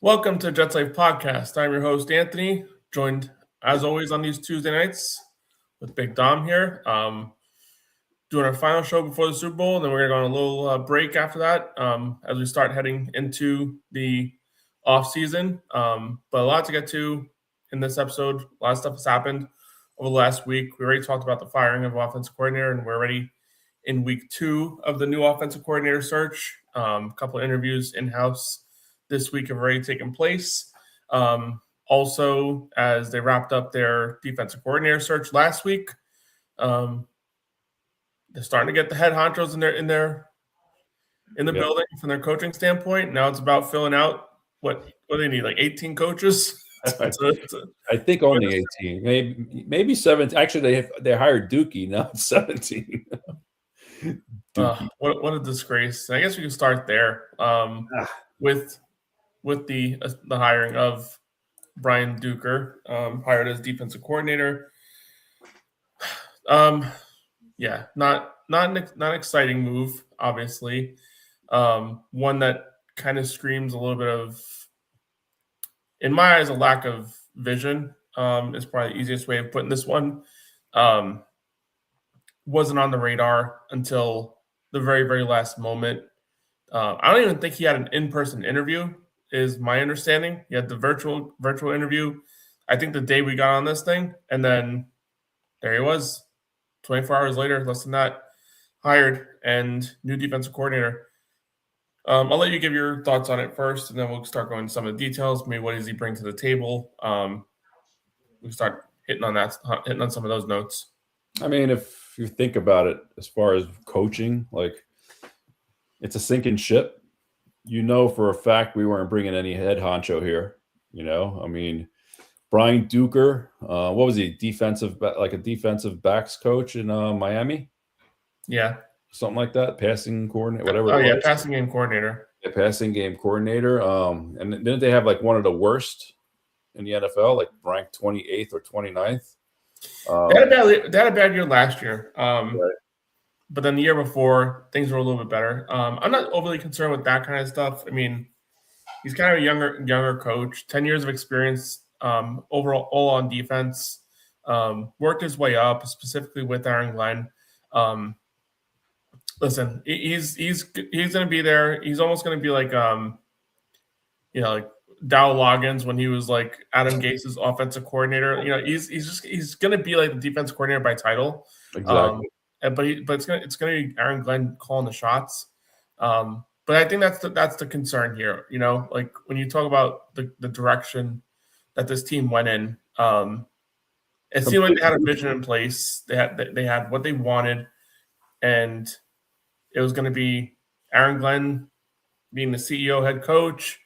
Welcome to Jets Life Podcast. I'm your host, Anthony, joined as always on these Tuesday nights with Big Dom here. Doing our final show before the Super Bowl, and then we're going to go on a little break after that as we start heading into the off season. But a lot to get to in this episode. A lot of stuff has happened over the last week. We already talked about the firing of offensive coordinator, and we're already in week 2 of the new offensive coordinator search. A couple of interviews in-house this week have already taken place. Also, as they wrapped up their defensive coordinator search last week, they're starting to get the head honchos in the building from their coaching standpoint. Now it's about filling out what do they need, like 18 coaches? I think only 18, maybe 17. Actually, they hired Dookie, not 17. What a disgrace! I guess we can start there with the hiring of Brian Duker, hired as defensive coordinator. Yeah, not an exciting move, obviously. One that kind of screams a little bit of, in my eyes, a lack of vision. Is probably the easiest way of putting this one. Wasn't on the radar until the very, very last moment. I don't even think he had an in-person interview, is my understanding. He had the virtual interview, I think, the day we got on this thing, and then there he was. 24 hours later, less than that, hired and new defensive coordinator. I'll let you give your thoughts on it first, and then we'll start going into some of the details. Maybe what does he bring to the table? We start hitting on some of those notes. I mean, if you think about it, as far as coaching, like, it's a sinking ship. You know for a fact we weren't bringing any head honcho here. I mean, Brian Duker, what was he? Like a defensive backs coach in Miami? Yeah. Something like that. Passing coordinator, whatever. Oh, yeah, passing game coordinator. Yeah, passing game coordinator. And didn't they have like one of the worst in the NFL, like ranked 28th or 29th? They had a bad year last year. Right. But then the year before, things were a little bit better. I'm not overly concerned with that kind of stuff. I mean, he's kind of a younger coach, 10 years of experience overall, all on defense. Worked his way up, specifically with Aaron Glenn. Listen, he's going to be there. He's almost going to be like like Dow Loggins when he was like Adam Gase's offensive coordinator. He's going to be like the defensive coordinator by title. Exactly. But it's going to be Aaron Glenn calling the shots. But I think that's the concern here. Like when you talk about the direction that this team went in, it seemed like they had a vision in place. They had what they wanted, and it was going to be Aaron Glenn being the CEO, head coach,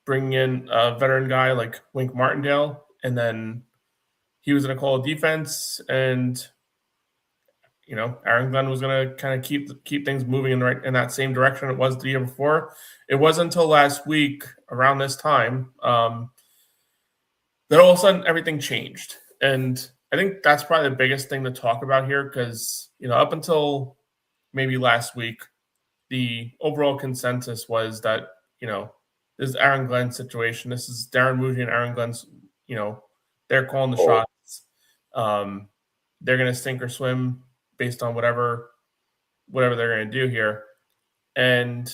bringing in a veteran guy like Wink Martindale, and then he was going to call defense, and Aaron Glenn was going to kind of keep things moving in that same direction it was the year before. It wasn't until last week, around this time, that all of a sudden everything changed. And I think that's probably the biggest thing to talk about here because, up until maybe last week, the overall consensus was that, this is Aaron Glenn's situation. This is Darren Mooney and Aaron Glenn's, they're calling the shots. They're going to sink or swim based on whatever they're going to do here. And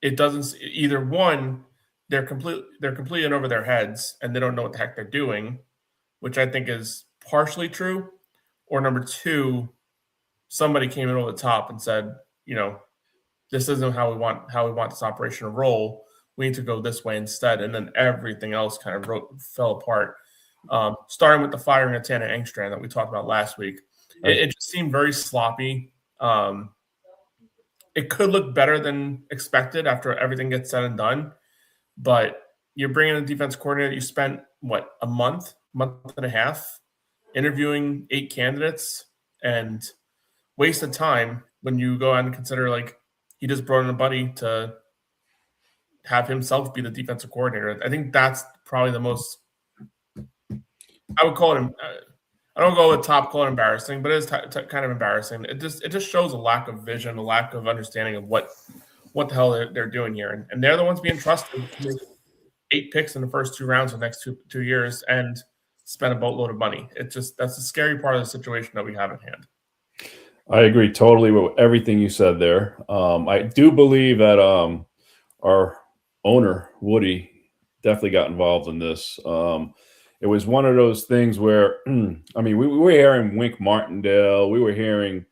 it doesn't either one, they're completely in over their heads and they don't know what the heck they're doing, which I think is partially true. Or number two, somebody came in over the top and said, this isn't how we want this operation to roll. We need to go this way instead. And then everything else kind of fell apart. Starting with the firing of Tana Engstrand that we talked about last week. It just seemed very sloppy. It could look better than expected after everything gets said and done. But you're bringing in a defense coordinator. You spent, a month and a half interviewing 8 candidates and wasted time when you go out and consider, like, he just brought in a buddy to have himself be the defensive coordinator. I think that's probably the most – I would call it I don't go with top, call it embarrassing, but it is kind of embarrassing. It just shows a lack of vision, a lack of understanding of what the hell they're doing here. And they're the ones being trusted 8 picks in the first 2 rounds of the next two years and spend a boatload of money. It's just that's the scary part of the situation that we have at hand. I agree totally with everything you said there. I do believe that our owner Woody definitely got involved in this. It was one of those things where, I mean, we were hearing Wink Martindale, we were hearing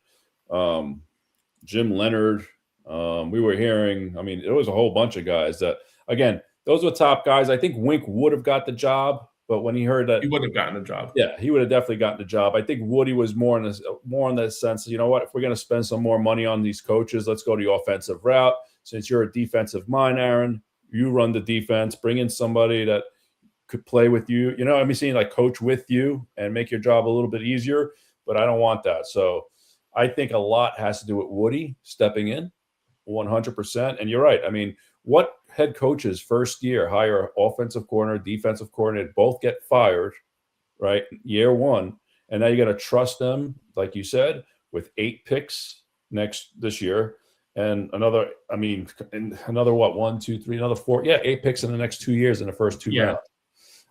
Jim Leonard, we were hearing. I mean, there was a whole bunch of guys that, again, those were top guys. I think Wink would have got the job, but when he heard that, He would have gotten the job. yeah, he would have definitely gotten the job. I think Woody was more in the sense, you know what, if we're going to spend some more money on these coaches, let's go the offensive route. Since you're a defensive mind, Aaron, you run the defense, bring in somebody that could play with you. You know, I'm saying like coach with you and make your job a little bit easier, but I don't want that. So I think a lot has to do with Woody stepping in 100%. And you're right. I mean, what head coaches first year hire offensive coordinator, defensive coordinator, both get fired, right? Year one. And now you got to trust them, like you said, with 8 picks this year. And another what, 1, 2, 3, another 4. Yeah, 8 picks in the next 2 years in the first 2 rounds.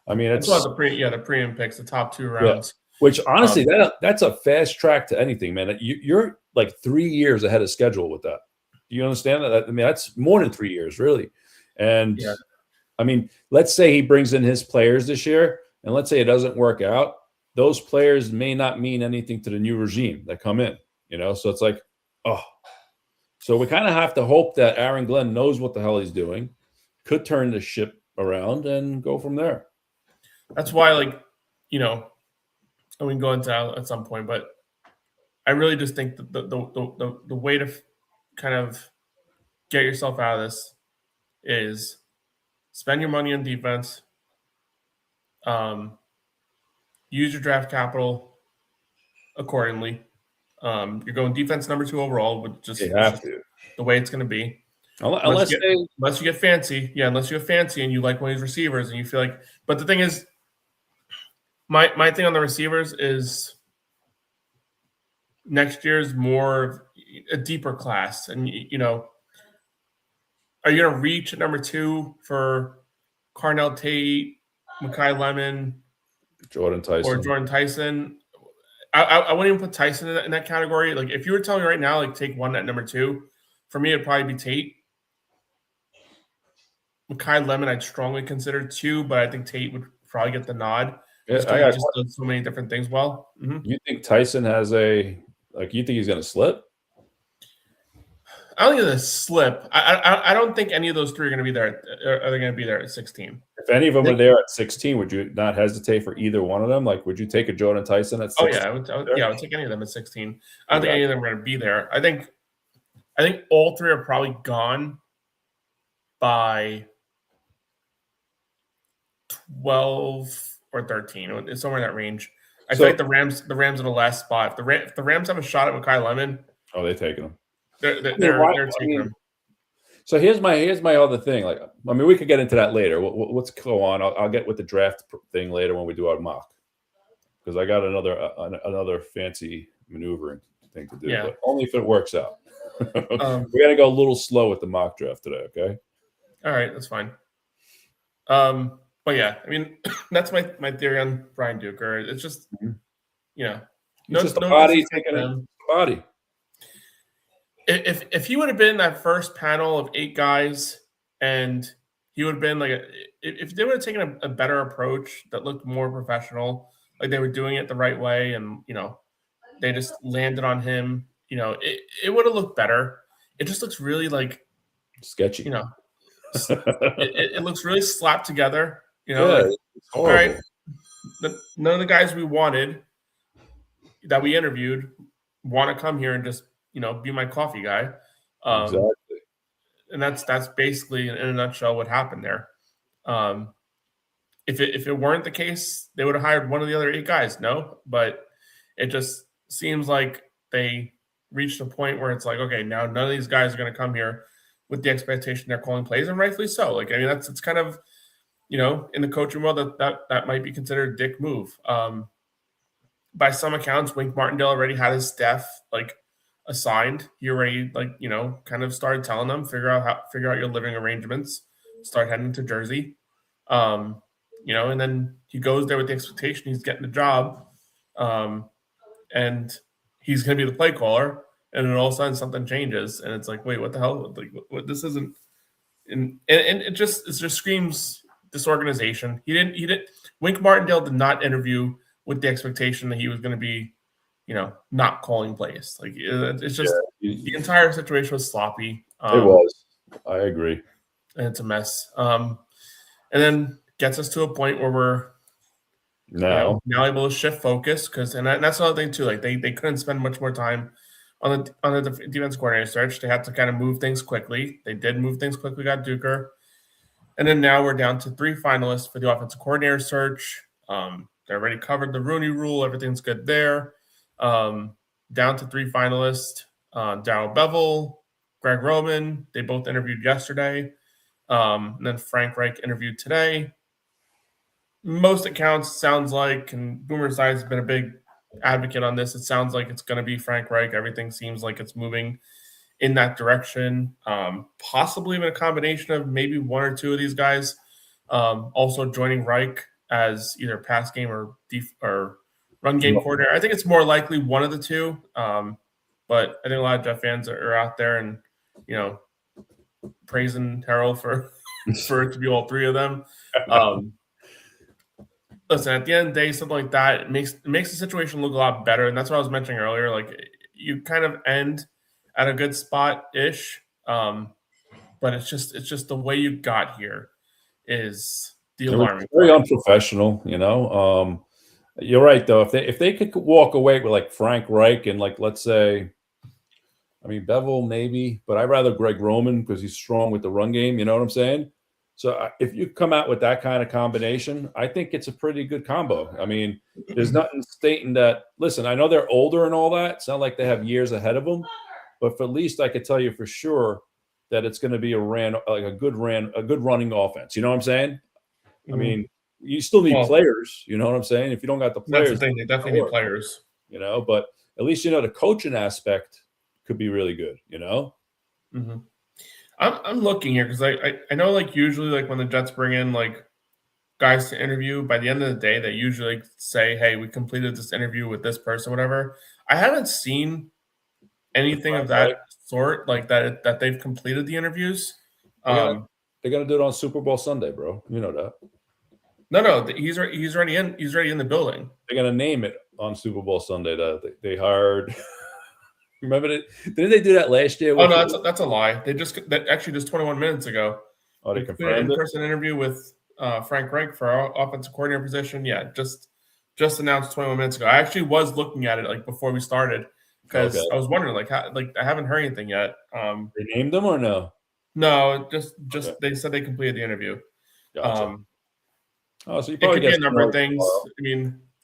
I mean, it's the preem picks, the top 2 rounds. Yeah. Which honestly, that's a fast track to anything, man. You're like 3 years ahead of schedule with that. Do you understand that? I mean, that's more than 3 years, really. And I mean, let's say he brings in his players this year, and let's say it doesn't work out. Those players may not mean anything to the new regime that come in, you know? So it's like, oh. So we kind of have to hope that Aaron Glenn knows what the hell he's doing, could turn the ship around and go from there. That's why, like, you know, and we can go into that at some point, but I really just think that the way to kind of get yourself out of this is spend your money on defense, use your draft capital accordingly. You're going defense number 2 overall, which just the way it's going to be. Unless you get fancy, unless you get fancy and you like one of these receivers and you feel like. But the thing is, my thing on the receivers is next year's more a deeper class, and you know, are you going to reach at number 2 for Carnell Tate, Mekhi Lemon, Jordan Tyson? I wouldn't even put Tyson in that category. Like, if you were telling me right now, like, take one at number 2, for me, it'd probably be Tate. Mekhi Lemon, I'd strongly consider 2, but I think Tate would probably get the nod. Yeah, he just does so many different things well. Mm-hmm. You think Tyson has you think he's going to slip? I don't think it's a slip. I don't think any of those 3 are going to be there. Are they going to be there at 16? If any of them are there at 16, would you not hesitate for either one of them? Like, would you take a Jordan Tyson at 16? Oh, yeah. I would take any of them at 16. I don't think any of them are going to be there. I think all 3 are probably gone by 12 or 13. It's somewhere in that range. I feel like the Rams are the last spot. If the Rams have a shot at Mekhi Lemon, they're taking him. They're taking him. So here's my other thing. Like, I mean, we could get into that later. Let's go on. I'll get with the draft thing later when we do our mock, because I got another fancy maneuvering thing to do. Yeah. But only if it works out. We're gonna go a little slow with the mock draft today. Okay. All right, that's fine. But yeah, I mean, that's my theory on Brian Duker. It's just, you know, just the body taking the body. If he would have been in that first panel of 8 guys, and he would have been like, if they would have taken a better approach that looked more professional, like they were doing it the right way, and you know, they just landed on him, you know, it would have looked better. It just looks really like sketchy, you know. it looks really slapped together, you know. Yeah, like, all right, none of the guys we wanted that we interviewed want to come here and just, you know, be my coffee guy. Exactly. And that's basically in a nutshell what happened there. If it weren't the case, they would have hired one of the other 8 guys. No, but it just seems like they reached a point where it's like, okay, now none of these guys are going to come here with the expectation they're calling plays, and rightfully so. Like, I mean, it's kind of, you know, in the coaching world that might be considered a dick move. By some accounts, Wink Martindale already had his staff like assigned. He already, like, you know, kind of started telling them figure out your living arrangements, start heading to Jersey. And then he goes there with the expectation he's getting the job, and he's going to be the play caller, and then all of a sudden something changes, and it's like, wait, what the hell? Like, what this isn't, and it just screams disorganization. He didn't. Wink Martindale did not interview with the expectation that he was going to be, not calling plays. Like it's just the entire situation was sloppy. It was. I agree. And it's a mess. And then gets us to a point where we're now able to shift focus and that's another thing too. Like they couldn't spend much more time on the defense coordinator search. They had to kind of move things quickly. They did move things quickly. Got Duker, and then now we're down to 3 finalists for the offensive coordinator search. They already covered the Rooney Rule. Everything's good there. Down to 3 finalists: Darrell Bevel, Greg Roman. They both interviewed yesterday. And then Frank Reich interviewed today. Most accounts sounds like, and Boomer Esiason has been a big advocate on this, it sounds like it's going to be Frank Reich. Everything seems like it's moving in that direction. Possibly even a combination of maybe 1 or 2 of these guys also joining Reich as either pass game or run game coordinator. I think it's more likely one of the 2. But I think a lot of Jeff fans are out there and, praising Harold for it to be all 3 of them. Listen, at the end of the day, something like that it makes the situation look a lot better, and that's what I was mentioning earlier. Like you kind of end at a good spot-ish, but it's just the way you got here is the alarming. Very unprofessional, You're right though. If they could walk away with like Frank Reich and like let's say, Bevel maybe, but I'd rather Greg Roman because he's strong with the run game. You know what I'm saying? So if you come out with that kind of combination, I think it's a pretty good combo. There's nothing stating that. Listen, I know they're older and all that. It's not like they have years ahead of them, but for at least I could tell you for sure that it's going to be a good running offense. You know what I'm saying? Mm-hmm. You still need players. You know what I'm saying? If you don't got the players, that's the thing. They definitely need players. But at least the coaching aspect could be really good. Mm-hmm. I'm looking here because I know like usually like when the Jets bring in like guys to interview, by the end of the day they usually say, hey, we completed this interview with this person, whatever. I haven't seen anything of that sort, like that they've completed the interviews. They're gonna do it on Super Bowl Sunday, bro. You know that. No, he's already in the building. They're gonna name it on Super Bowl Sunday. That they hired. Remember that? Didn't they do that last year? Oh no, that's a lie. That actually just 21 minutes ago. Oh, they confirmed an in-person interview with Frank Reich for our offensive coordinator position. Yeah, just announced 21 minutes ago. I actually was looking at it like before we started because I was wondering like I haven't heard anything yet. They named them or no? No, just They said they completed the interview. Gotcha. So you it probably could be a number of things.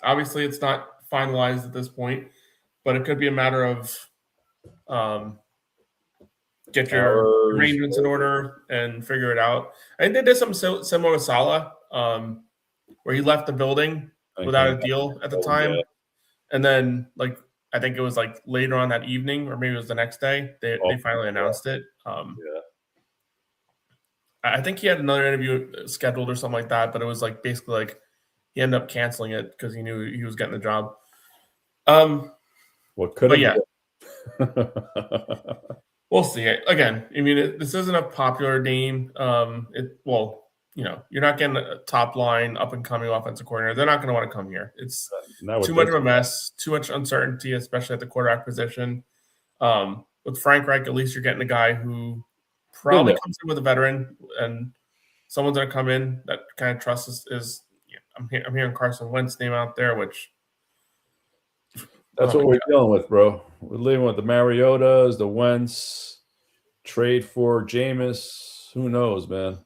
Obviously it's not finalized at this point, but it could be a matter of get your arrangements in order and figure it out. I think they did something similar with Saleh, where he left the building without a deal at the time. Yeah. And then, like, I think it was like later on that evening, or maybe it was the next day, they finally announced it. I think he had another interview scheduled or something like that, but it was like basically like he ended up canceling it because he knew he was getting the job. What could have been? We'll see. Again, this isn't a popular name. You're not getting a top line up and coming offensive coordinator. They're not going to want to come here. It's too much of a mess, too much uncertainty, especially at the quarterback position. With Frank Reich, at least you're getting a guy who probably comes in with a veteran and someone's going to come in that kind of trusts I'm hearing Carson Wentz's name out there, which. That's what we're dealing with, bro. We're living with the Mariotas, the Wentz, trade for Jameis. Who knows, man?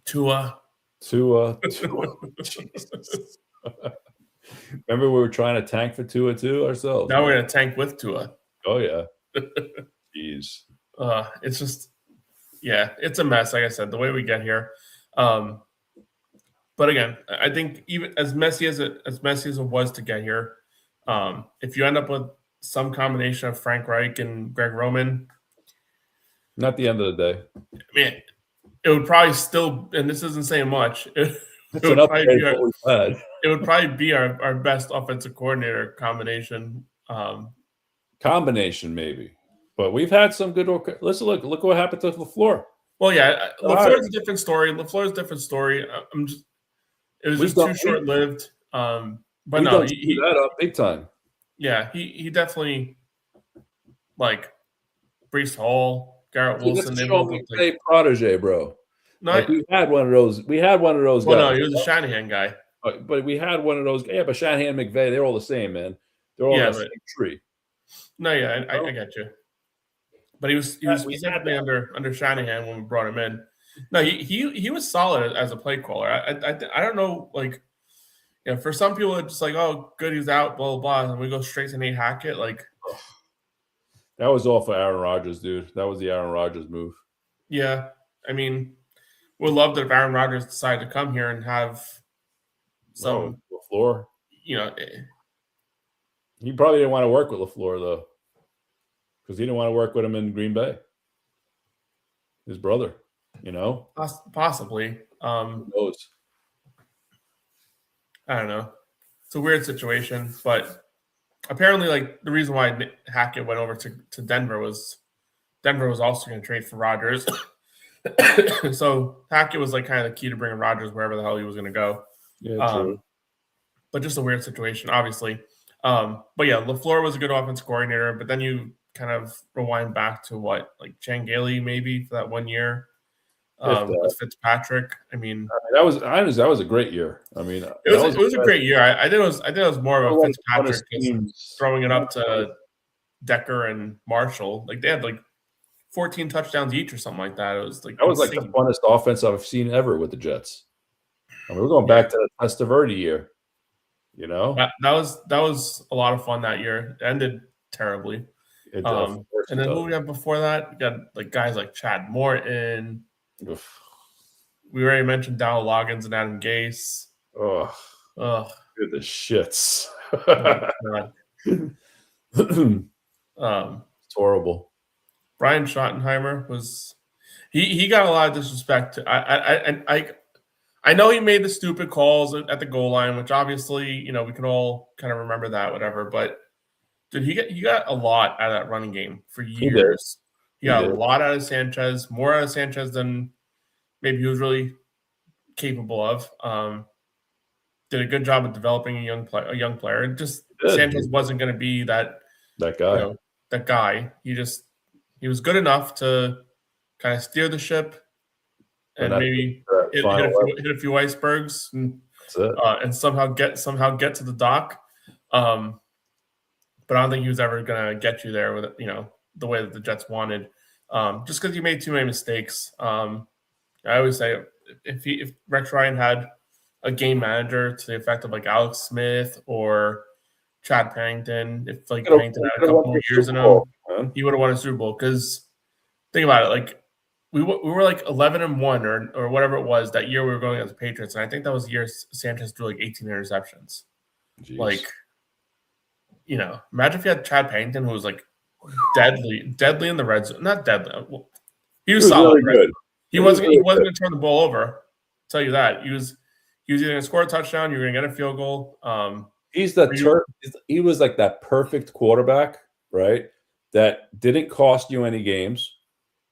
Tua. Jesus. Remember we were trying to tank for Tua too ourselves. Now we're going to tank with Tua. Oh, yeah. Jeez. It's just, it's a mess, like I said, the way we get here. But again, I think even as messy as it was to get here, if you end up with some combination of Frank Reich and Greg Roman, not the end of the day. it would probably still, and this isn't saying much. It It's an would probably upgrade be from what we've had. it would probably be our best offensive coordinator combination. Combination maybe, but we've had some good. Listen, look what happened to LaFleur. Well, yeah, LaFleur's a different story. LaFleur's a different story. It was just too short lived. But no, he that up big time. Yeah, he definitely like Brees Hall, Garrett Wilson. They both looked like protege, bro. No, like we had one of those. We had one of those guys. Well, no, he was a Shanahan guy. But we had one of those. Yeah, but Shanahan, McVay, they're all the same, man. They're all the same tree. No, yeah, I get you. But he was specifically under Shanahan when we brought him in. No, he was solid as a play caller. I don't know, like, you know, for some people it's just like, oh, good, he's out, blah blah blah, and we go straight to Nate Hackett. Like, that was all for Aaron Rodgers, dude. That was the Aaron Rodgers move. Yeah, I mean, we'd love that if Aaron Rodgers decided to come here and have some LaFleur. You know, he probably didn't want to work with LaFleur though, because he didn't want to work with him in Green Bay. His brother, you know, possibly. Who knows? I don't know. It's a weird situation, but apparently, like, the reason why Hackett went over to Denver was also going to trade for Rodgers. So Hackett was like kind of the key to bringing Rodgers wherever the hell he was going to go. Yeah, true. But just a weird situation, obviously. But yeah, LaFleur was a good offensive coordinator, but then you kind of rewind back to what, like Chan-Gailey maybe for that 1 year with Fitzpatrick. I mean, that was a great year. I mean, it was a great year. I think it was more of a Fitzpatrick just throwing it up to Decker and Marshall. Like they had like 14 touchdowns each or something like that. It was like that was insane. Like the funnest offense I've seen ever with the Jets. I mean, we're going back to the Testaverde year. You know, that was a lot of fun that year. It ended terribly. And then who we got before that? We got like guys like Chad Morton. Oof. We already mentioned Dowell Loggins and Adam Gase. Good the shits. It's horrible. Brian Schottenheimer was he got a lot of disrespect. I know he made the stupid calls at the goal line, which obviously, you know, we can all kind of remember that, whatever. But dude, he got a lot out of that running game for years. He got a lot out of Sanchez, more out of Sanchez than maybe he was really capable of. Did a good job of developing a young player. Just Sanchez wasn't going to be that guy. You know, that guy. He was good enough to kind of steer the ship and maybe hit a few icebergs and somehow get to the dock. But I don't think he was ever going to get you there with, you know, the way that the Jets wanted. Just because he made too many mistakes. I always say if Rex Ryan had a game manager to the effect of like Alex Smith or Chad Pennington, if like Pennington had a couple more years in him, he would have won a Super Bowl. Because think about it, like we were like 11-1 or whatever it was that year we were going against the Patriots, and I think that was the year Sanchez threw like 18 interceptions. Jeez. Like, you know, imagine if you had Chad Pennington who was like deadly in the red zone. Not deadly. He was solid. Really good. He wasn't going to turn the ball over. I'll tell you that. He was either going to score a touchdown, you're going to get a field goal. He was like that perfect quarterback, right? That didn't cost you any games.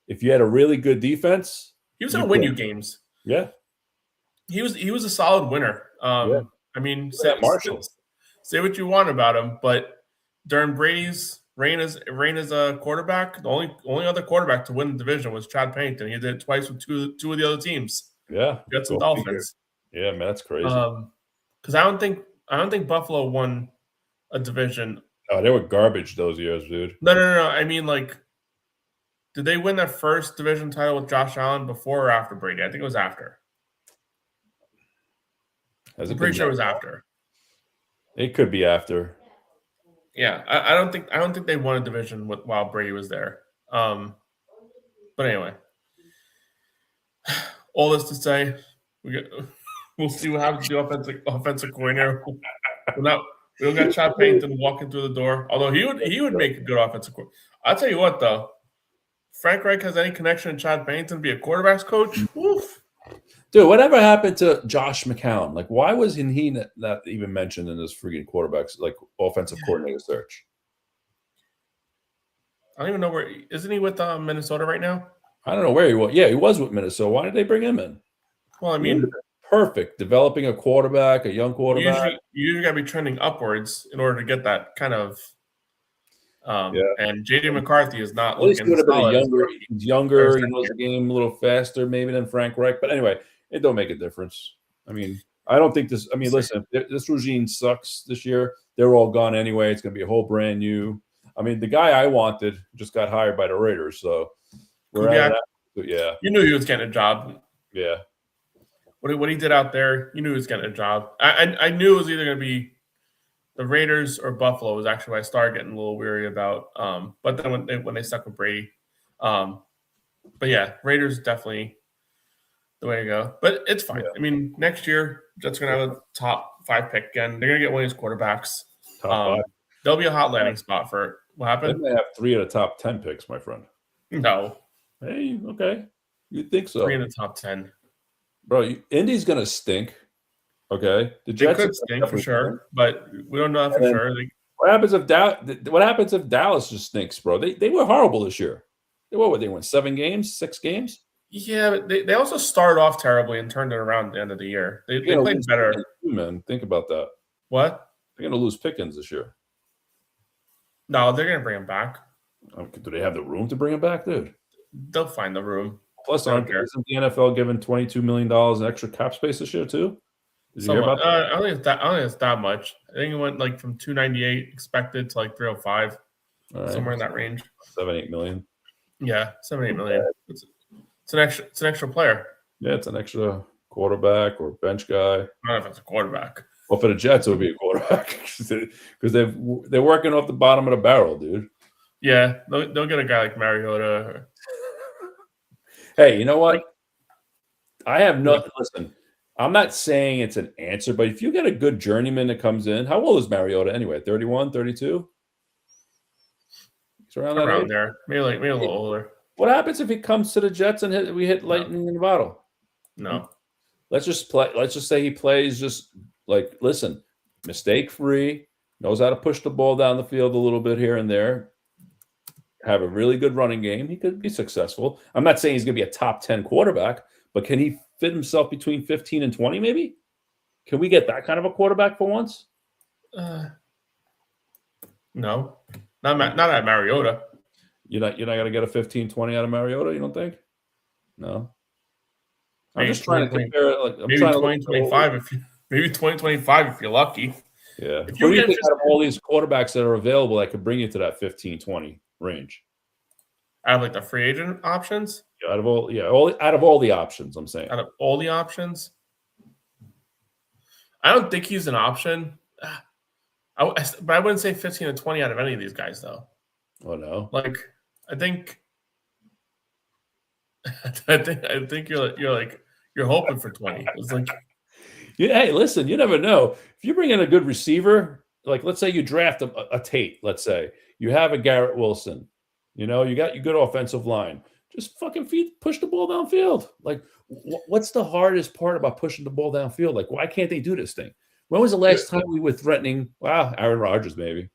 If you had a really good defense, he was going to win you games. Yeah, he was a solid winner. I mean, say what you want about him, but during Brady's reign as a quarterback, the only other quarterback to win the division was Chad Pennington. He did it twice with two of the other teams. Yeah, Jets and Dolphins. Yeah, man, that's crazy. Because I don't think Buffalo won a division. Oh, they were garbage those years, dude. No. I mean, like, did they win their first division title with Josh Allen before or after Brady? I think it was after. I'm pretty sure it was after. It could be after. Yeah, I don't think they won a division while Brady was there. But anyway, all this to say, we'll see what happens to the offensive coordinator. We don't got Chad Pennington walking through the door. Although he would make a good offensive coordinator. I'll tell you what though, Frank Reich has any connection to Chad Pennington to be a quarterback's coach, oof. Dude, whatever happened to Josh McCown? Like, why wasn't he not even mentioned in this freaking quarterbacks, like offensive coordinator search? I don't even know where. Isn't he with Minnesota right now? I don't know where he was. Yeah, he was with Minnesota. Why did they bring him in? Well, I He would have mean, been perfect developing a quarterback, a young you quarterback. usually got to be trending upwards in order to get that kind of. Yeah. And JJ McCarthy is not At least he looking would have been a solid. he's younger, he knows the game a little faster, maybe than Frank Reich. But anyway, it don't make a difference. I mean, I don't think this. I mean, listen, if this regime sucks this year, they're all gone anyway. It's going to be a whole brand new. I mean, the guy I wanted just got hired by the Raiders, so we're at that. Yeah, you knew he was getting a job. Yeah, what he did out there, you knew he was getting a job. I knew it was either going to be the Raiders or Buffalo. Was actually what I started getting a little weary about. But then when they stuck with Brady, but yeah, Raiders definitely the way to go. But it's fine. Yeah. I mean, next year Jets are going to have a top 5 pick again. They're going to get one of these quarterbacks. Top 5. There'll be a hot landing spot for what happened. They may have 3 of the top 10 picks, my friend. No. Hey, okay. You'd think so. 3 in the top 10. Bro, Indy's going to stink. Okay. The Jets could stink for sure, but we don't know that for sure. What happens if Dallas just stinks, bro? They were horrible this year. They won 7 games, 6 games? Yeah, but they also started off terribly and turned it around at the end of the year. They played better. Too, man. Think about that. What? They're going to lose Pickens this year. No, they're going to bring him back. Do they have the room to bring him back, dude? They'll find the room. Plus, isn't the NFL giving $22 million in extra cap space this year, too? Did you hear about that? I don't think it's that much. I think it went like from 298 expected to like 305, somewhere in that range. 7-8 million. Yeah, 7-8 million. It's an extra player. Yeah, it's an extra quarterback or bench guy. I don't know if it's a quarterback. Well, for the Jets, it would be a quarterback because they're working off the bottom of the barrel, dude. Yeah, they'll get a guy like Mariota. Hey, you know what? I have nothing. Listen, I'm not saying it's an answer, but if you get a good journeyman that comes in, how old is Mariota anyway? 31, 32? He's around there. Maybe a little older. What happens if he comes to the Jets and we hit lightning in the bottle? No. Let's just say he plays just like, listen, mistake-free, knows how to push the ball down the field a little bit here and there, have a really good running game. He could be successful. I'm not saying he's going to be a top 10 quarterback, but can he fit himself between 15 and 20 maybe? Can we get that kind of a quarterback for once? No. Not at Mariota. You're not going to get a 15-20 out of Mariota, you don't think? No. I'm just trying to compare it. Like, maybe 2025 maybe 2025 if you're lucky. Yeah. What do you think out of all these quarterbacks that are available that could bring you to that 15-20 range? Out of like the free agent options? Yeah, out of all the options, I'm saying. Out of all the options? I don't think he's an option. But I wouldn't say 15 to 20 out of any of these guys, though. Oh no! Like, I think you're hoping for 20. It's like, hey, listen, you never know. If you bring in a good receiver, like let's say you draft a Tate, let's say you have a Garrett Wilson, you got your good offensive line. Just fucking push the ball downfield. Like, what's the hardest part about pushing the ball downfield? Like, why can't they do this thing? When was the last time we were threatening? Wow, Aaron Rodgers, maybe.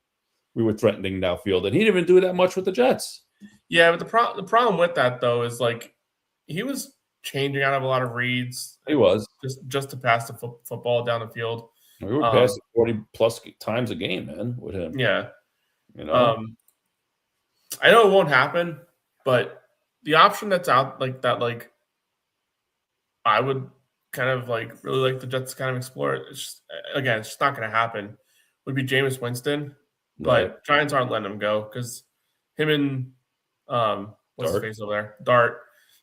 We were threatening downfield, and he didn't even do that much with the Jets. Yeah, but the problem with that, though, is like he was changing out of a lot of reads. He was. Just to pass the football down the field. We were passing 40-plus times a game, man, with him. Yeah. I know it won't happen, but the option that's out like that, like I would kind of like really like the Jets to kind of explore it. It's just not going to happen. Would be Jameis Winston, but Giants aren't letting him go because him and what's his face over there, Dart,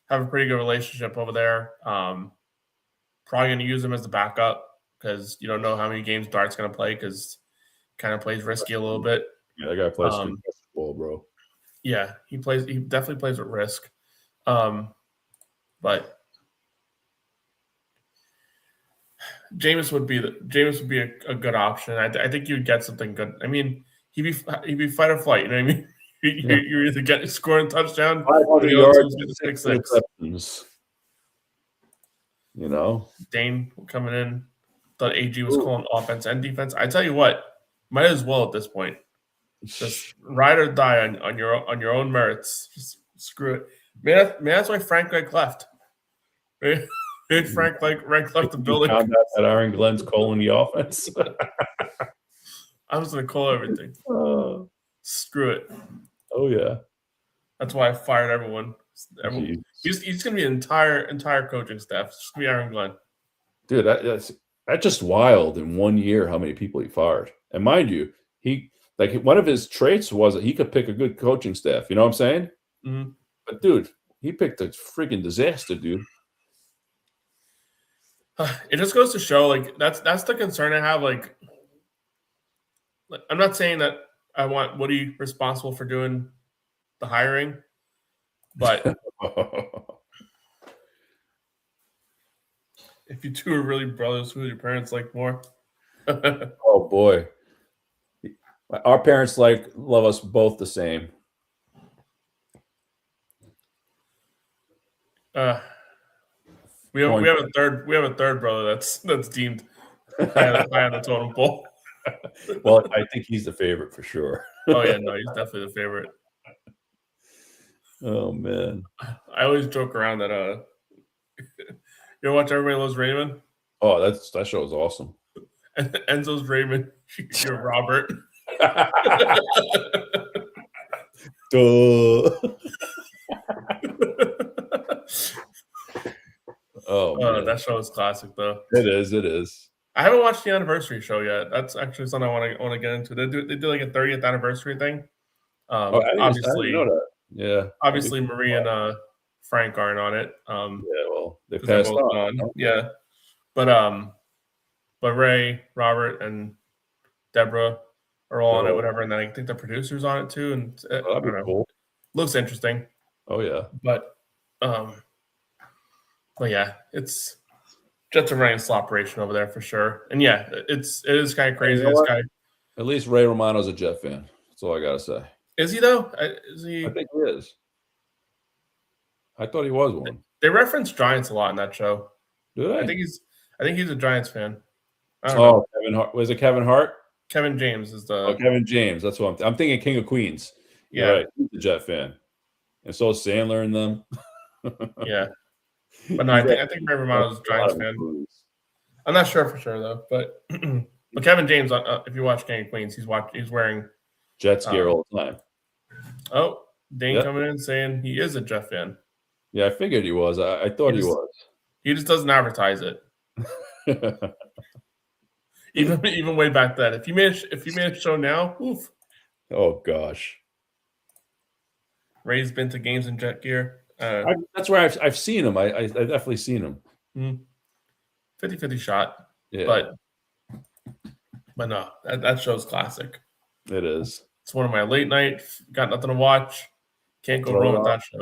have a pretty good relationship over there. Probably going to use him as the backup because you don't know how many games Dart's going to play because kind of plays risky a little bit. Yeah, that guy plays ball, bro. Yeah, he definitely plays with risk. But Jameis would be a good option. I think you'd get something good. I mean, he'd be fight or flight. You know what I mean? You're either scoring a touchdown, or 500 the other yards, team's getting 6 6-6. interceptions. You know, Dane coming in, thought AG was Ooh. calling offense and defense. I tell you what, might as well at this point. Just ride or die on your own merits. Just screw it. Maybe that's why Frank Reich left. Maybe Frank Reich left the building. Found out that Aaron Glenn's calling the offense. I'm just gonna call everything. Screw it. Oh yeah. That's why I fired everyone. He's gonna be an entire coaching staff. It's just gonna be Aaron Glenn. Dude, that's just wild in 1 year how many people he fired. And mind you, one of his traits was that he could pick a good coaching staff. You know what I'm saying? Mm-hmm. But dude, he picked a freaking disaster, dude. It just goes to show, like, that's the concern I have. Like, I'm not saying that I want Woody responsible for doing the hiring, but if you two are really brothers, who do your parents like more? Oh boy, our parents love us both the same. We have a third brother that's deemed high on the totem pole. Well, I think he's the favorite for sure. Oh yeah, no, he's definitely the favorite. Oh man, I always joke around that you watch Everybody Loves Raymond? Oh, that show is awesome. And Enzo's Raymond, you're Robert. Duh. Oh, that show is classic though. It is. I haven't watched the anniversary show yet. That's actually something I want to get into. They do like a 30th anniversary thing. Obviously, I know that. Yeah. Obviously, Marie and Frank aren't on it. Yeah, well, they 'cause they're passed both on. gone. Yeah, but Ray, Robert, and Deborah are all on it. Whatever, and then I think the producer's on it too. And I don't know. Cool. Looks interesting. Oh yeah. But yeah, it's Jets are running a slow operation over there for sure. And yeah, it is kind of crazy. You know this guy. At least Ray Romano's a Jet fan. That's all I gotta say. Is he though? Is he? I think he is. I thought he was one. They reference Giants a lot in that show. Do they? I think he's a Giants fan. I don't know. Kevin Hart. Was it Kevin Hart? Kevin James is the. Kevin James. That's what I'm thinking. King of Queens. Yeah, right. He's a Jet fan, and so is Sandler and them. Yeah, but no, I think Ray Romano's a Giants fan. I'm not sure for sure though, but Kevin James, if you watch King of Queens, he's wearing Jets gear all the time. Oh, Dane coming in saying he is a Jet fan. Yeah, I figured he was. I thought he was. He just doesn't advertise it. even way back then. If you made a show now, oof. Oh gosh. Ray's been to games in Jet gear. That's where I've seen him. I definitely seen him. 50-50 shot. Yeah. But no, that show's classic. It is. It's one of my late night. Got nothing to watch. Can't go wrong with that show.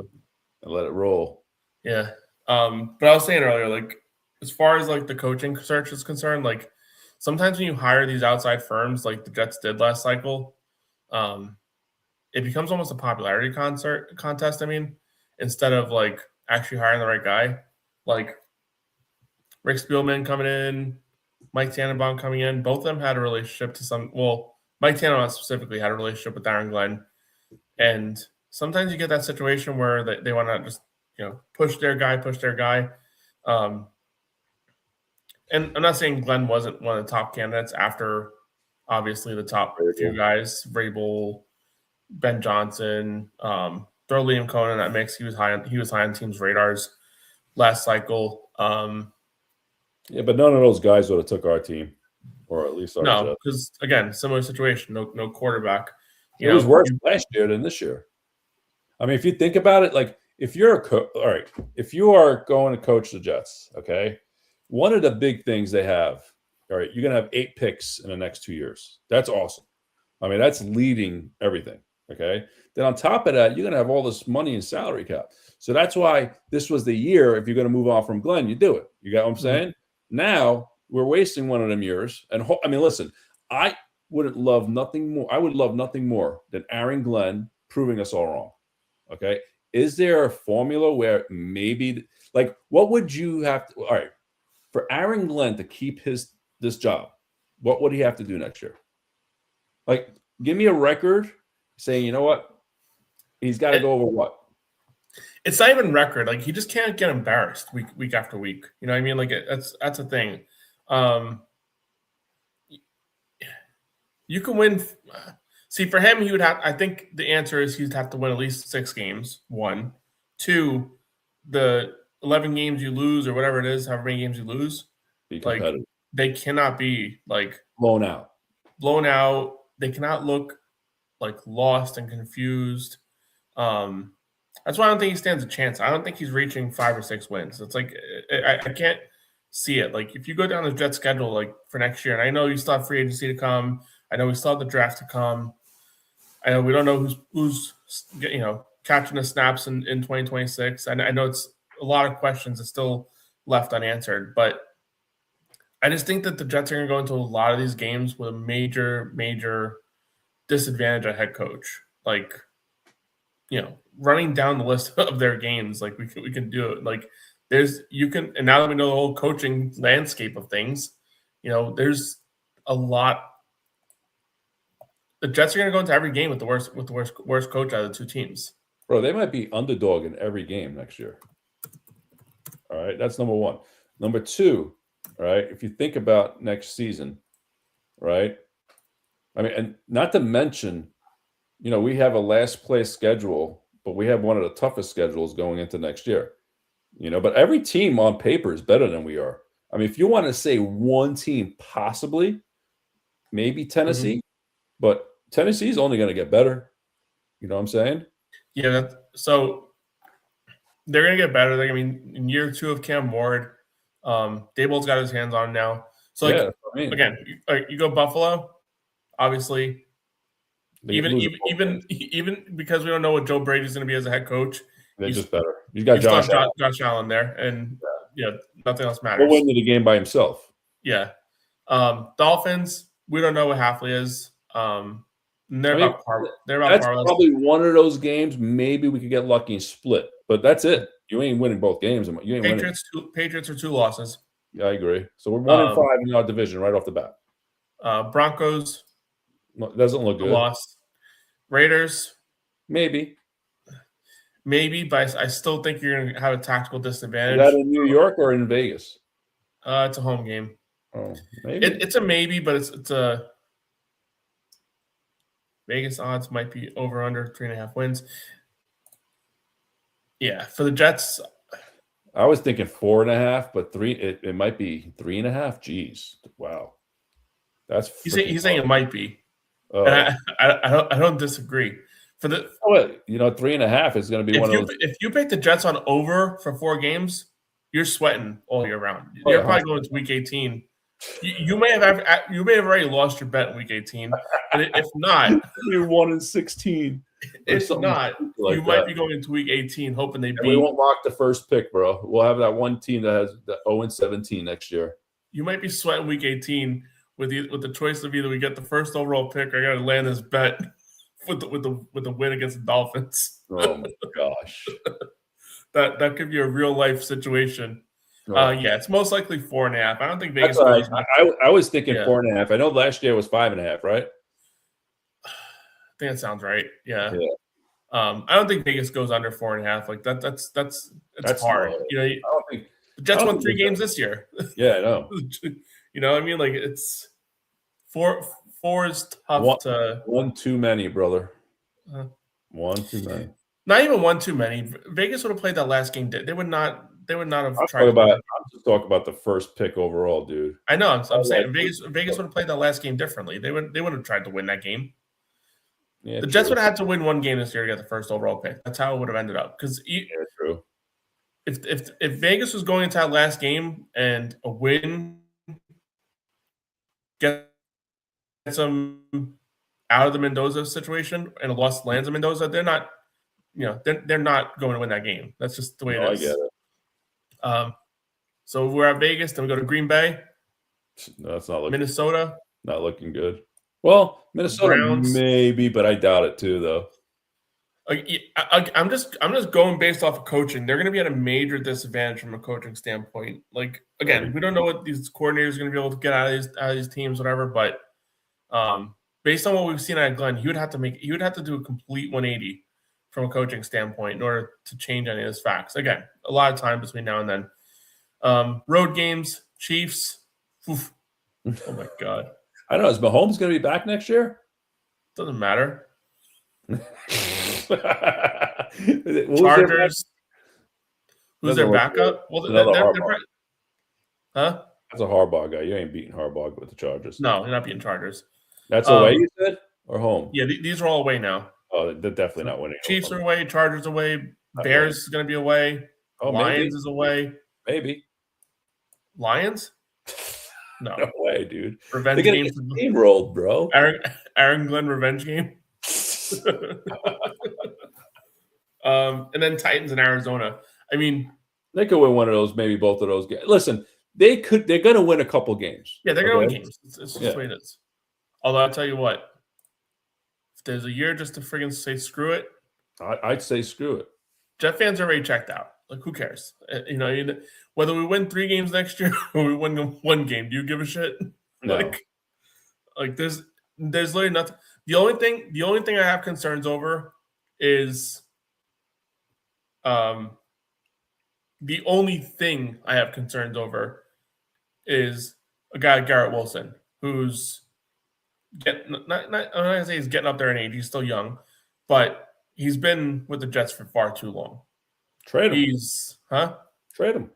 And let it roll. Yeah. But I was saying earlier, like, as far as like the coaching search is concerned, like sometimes when you hire these outside firms, like the Jets did last cycle, it becomes almost a popularity contest. I mean, instead of like actually hiring the right guy, like Rick Spielman coming in, Mike Tannenbaum coming in, both of them had a relationship to some. Well, Mike Tannenbaum specifically had a relationship with Aaron Glenn, and sometimes you get that situation where they want to just push their guy. And I'm not saying Glenn wasn't one of the top candidates after, obviously, the top few guys, Vrabel, Ben Johnson, throw Liam Cohen in that mix. He was high on teams' radars last cycle. Yeah, but none of those guys would have took our team, or at least our no, because again, similar situation, no quarterback. It was worse last year than this year. I mean, if you think about it, like if you're if you are going to coach the Jets, okay, one of the big things they have, all right, you're gonna have 8 picks in the next 2 years. That's awesome. I mean, that's leading everything. Okay. Then on top of that, you're gonna have all this money in salary cap. So that's why this was the year. If you're gonna move on from Glenn, you do it. You got what I'm saying? Now we're wasting one of them years. And I mean, listen, I would love nothing more than Aaron Glenn proving us all wrong. Okay. Is there a formula where maybe like what would you have to all right for Aaron Glenn to keep this job? What would he have to do next year? Like, give me a record saying, you know what? He's got to go over what? It's not even record. Like, he just can't get embarrassed week after week. You know what I mean? Like, that's a thing. You can win. See, for him, he would have. I think the answer is he'd have to win at least 6 games. 1, 2, the 11 games you lose or whatever it is, however many games you lose, like they cannot be like blown out. They cannot look like lost and confused. That's why I don't think he stands a chance. I don't think he's reaching 5 or 6 wins. It's like I can't see it. Like if you go down the Jets schedule like for next year, and I know you still have free agency to come. I know we still have the draft to come. I know we don't know who's catching the snaps in 2026. And I know it's a lot of questions that still left unanswered, but I just think that the Jets are going to go into a lot of these games with a major, major disadvantage at head coach. Like, running down the list of their games, like we can do it. Like and now that we know the whole coaching landscape of things, there's a lot. The Jets are going to go into every game with the worst coach out of the 2 teams. Bro, they might be underdog in every game next year. All right, that's number 1. Number 2, all right, if you think about next season, right? I mean, and not to mention, we have a last place schedule, but we have one of the toughest schedules going into next year. But every team on paper is better than we are. I mean, if you want to say one team possibly, maybe Tennessee, but Tennessee's only going to get better. You know what I'm saying? Yeah. So they're going to get better. In year 2 of Cam Ward, Daboll's got his hands on him now. So again, you go Buffalo, obviously. Even because we don't know what Joe Brady's going to be as a head coach, they're just better. He's got Josh Allen there, and nothing else matters. He'll win the game by himself. Yeah. Dolphins, we don't know what Halfley is. They're about par. That's probably one of those games. Maybe we could get lucky and split, but that's it. You ain't winning both games. You ain't Patriots are 2 losses. Yeah, I agree. So we're 1-5 in our division right off the bat. Broncos. Doesn't look good. Loss. Raiders. Maybe, but I still think you're going to have a tactical disadvantage. Is that in New York or in Vegas? It's a home game. Oh, maybe. It's a maybe, but it's a Vegas odds might be over under 3.5 wins. Yeah, for the Jets, I was thinking 4.5, but 3. It might be 3.5. Jeez, wow, that's he's saying it might be. Oh. And I don't disagree. For the 3.5 is going to be one of those. If you pick the Jets on over for 4 games, you're sweating all year round. You're probably going to week 18. You may have already lost your bet in week 18, but if not, you're 1-16. If not, you might be going into week 18 hoping they beat. We won't lock the first pick, bro. We'll have that one team that has the 0-17 next year. You might be sweating week 18 with the choice of either we get the first overall pick or I got to land this bet with the win against the Dolphins. Oh my gosh, that could be a real life situation. Oh. Yeah, it's most likely 4.5. I don't think Vegas. I was thinking 4.5. I know last year was 5.5, right? I think that sounds right. Yeah. I don't think Vegas goes under 4.5. Like that's hard. Low. The Jets won 3 games this year. Yeah, I know. What I mean? Like it's 4 is tough to. One too many, brother. One too many. Not even one too many. Vegas would have played that last game. They would not have tried. I'm just talking about the first pick overall, dude. I know. I'm saying Vegas would have played that last game differently. They would have tried to win that game. Yeah, the Jets would have had to win 1 game this year to get the first overall pick. That's how it would have ended up. Because true. If Vegas was going into that last game and a win gets them out of the Mendoza situation and a loss lands in Mendoza, they're not. They're not going to win that game. That's just the way it is. I get it. So we're at Vegas, then we go to Green Bay. No, that's not looking Minnesota. Not looking good. Well, Minnesota Browns. maybe, but I doubt it too, though. I'm just going based off of coaching. They're going to be at a major disadvantage from a coaching standpoint. Like again, we don't know what these coordinators are going to be able to get out of these teams, whatever. But based on what we've seen at Glenn, he would have to do a complete 180 from a coaching standpoint in order to change any of his facts. Again, a lot of time between now and then. Road games, Chiefs. Oof. Oh my God! I don't know. Is Mahomes going to be back next year? Doesn't matter. Chargers. Who's their backup? Well, they're probably, huh? That's a Harbaugh guy. You ain't beating Harbaugh with the Chargers. No, you're not beating Chargers. That's away, you said, or home? Yeah, these are all away now. Oh, they're definitely not winning. Chiefs are away. Chargers away. Bears is going to be away. Oh, Lions is away. Maybe. Lions? No. No way, dude. Revenge game. Steamrolled, bro. Aaron Glenn revenge game. And then Titans and Arizona. I mean, they could win one of those, maybe both of those games. Listen, they're going to win a couple games. Yeah, they're going to win games. It's just the way it is. Although I'll tell you what, if there's a year just to friggin' say screw it, I'd say screw it. Jet fans are already checked out. Like, who cares? Whether we win 3 games next year or we win 1 game, do you give a shit? No. Like there's literally nothing. The only thing I have concerns over is the only thing I have concerns over is a guy like Garrett Wilson, who's I'm not gonna say he's getting up there in age. He's still young, but he's been with the Jets for far too long. Trade him. Trade him.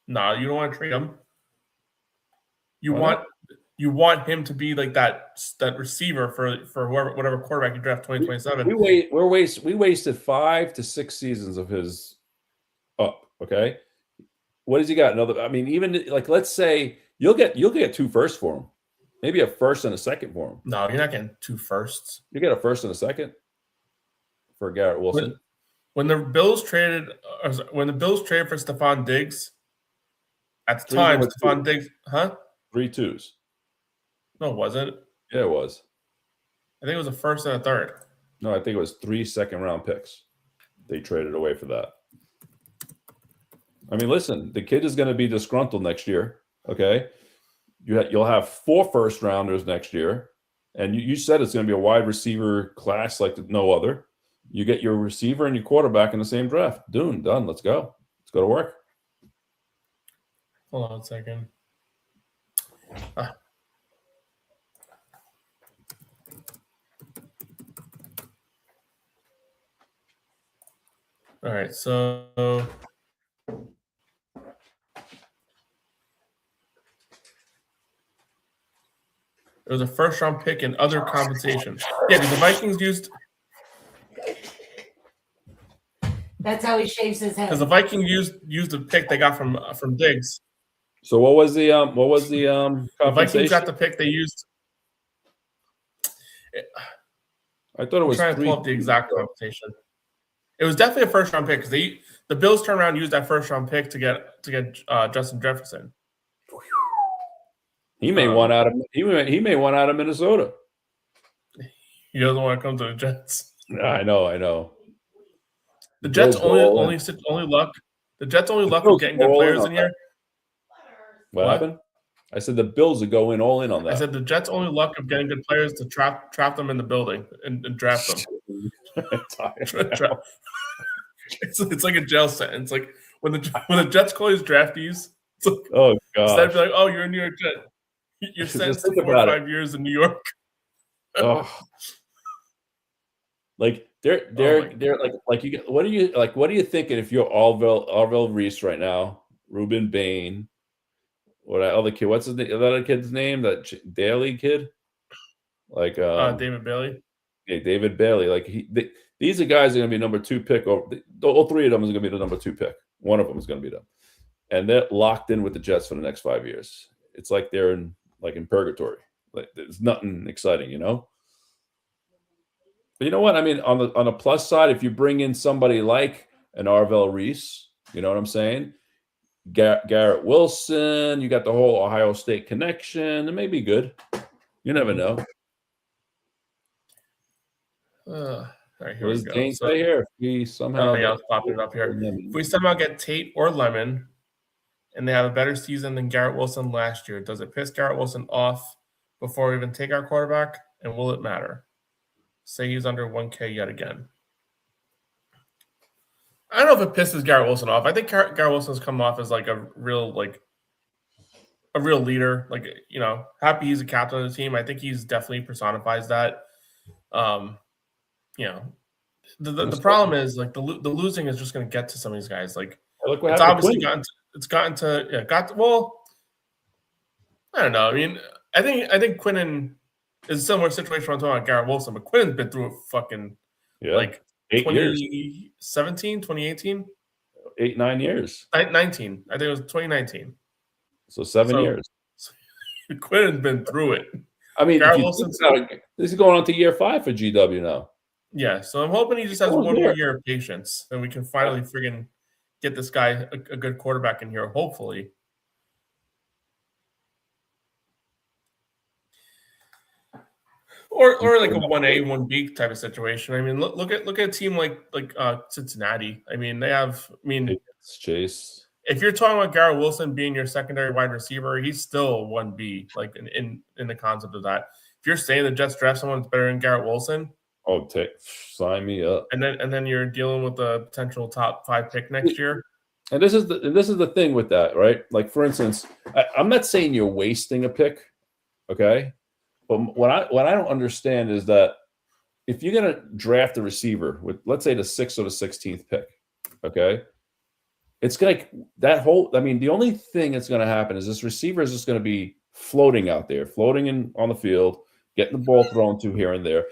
No, you don't want to trade him. You want him to be like that receiver for whatever quarterback you draft 2027. We wasted 5 to 6 seasons of his up. Okay, what has he got? Another. I mean, even like let's say you'll get 2 firsts for him, maybe a first and a second for him. No, you're not getting 2 firsts. You get a first and a second for Garrett Wilson. When the Bills traded for Stephon Diggs, at the time, Stephon Diggs, 3 2s. No, it wasn't. Yeah, it was. I think it was a first and a third. No, I think it was 3 second-round picks. They traded away for that. I mean, listen, the kid is going to be disgruntled next year. Okay, you'll have 4 first-rounders next year, and you said it's going to be a wide receiver class like no other. You get your receiver and your quarterback in the same draft. Done. Let's go. Let's go to work. Hold on a second. All right, so it was a first-round pick and other compensation. Yeah, because the Vikings used. That's how he shaves his head. Because the Vikings used the pick they got from Diggs. So what was the The Vikings got the pick they used. I thought it was. I'm trying to pull up the exact compensation. It was definitely a first-round pick because the Bills turned around and used that first-round pick to get Justin Jefferson. He may want out of Minnesota. He doesn't want to come to the Jets. I know. The Jets only luck. The Jets only luck of getting good players in here. What happened? I said the Bills would go in all in on that. I said the Jets only luck of getting good players to trap them in the building and draft them. It's like a jail sentence. Like when the Jets call these draftees, it's like, oh god, instead of like, oh, you're a New York Jet, you're sentenced to 4 or 5 years in New York. Oh. Like they're like you get, what are you thinking if you're Arvell Reese right now, Ruben Bain, what that other kid? What's that other kid's name? That Daly kid, like David Bailey. Yeah, David Bailey. Like these are guys that are going to be number 2 pick. All 3 of them is going to be the number 2 pick. One of them is going to be them, and they're locked in with the Jets for the next 5 years. It's like they're in purgatory. Like there's nothing exciting, you know. But you know what? I mean, on the plus side, if you bring in somebody like an Arvell Reese, you know what I'm saying? Garrett Wilson, you got the whole Ohio State connection. It may be good. You never know. All right, here What we does go. Dane So, say here? If we somehow I was popping it up here. If we somehow get Tate or Lemon, and they have a better season than Garrett Wilson last year, does it piss Garrett Wilson off before we even take our quarterback? And will it matter? Say he's under 1K yet again. I don't know if it pisses Garrett Wilson off. I think Garrett Wilson's come off as like a real leader. Like, happy he's a captain of the team. I think he's definitely personifies that. The problem is like the losing is just going to get to some of these guys. Like, look what it's happened obviously gotten to well, I don't know. I mean, I think Quinnen is a similar situation. I'm talking about Garrett Wilson, but Quinnen's been through it fucking like 8 years, 2017, 2018, 8-9 years, 19. I think it was 2019. So 7 years. Quinnen's been through it. I mean, Garrett Wilson's this is going on to year 5 for GW now. Yeah, so I'm hoping he just has one more year of patience, and we can finally friggin' get this guy a good quarterback in here, hopefully. Or like a 1A, 1B type of situation. I mean, look at a team like Cincinnati. I mean, It's Chase. If you're talking about Garrett Wilson being your secondary wide receiver, he's still 1B, like in the concept of that. If you're saying the Jets draft someone that's better than Garrett Wilson, sign me up. And then you're dealing with a potential top 5 pick next year. And this is the thing with that, right? Like, for instance, I'm not saying you're wasting a pick, okay? But what I don't understand is that if you're going to draft a receiver with, let's say, the 6th or the 16th pick, okay, it's like that whole. I mean, the only thing that's going to happen is this receiver is just going to be floating out there, floating on the field, getting the ball thrown to here and there.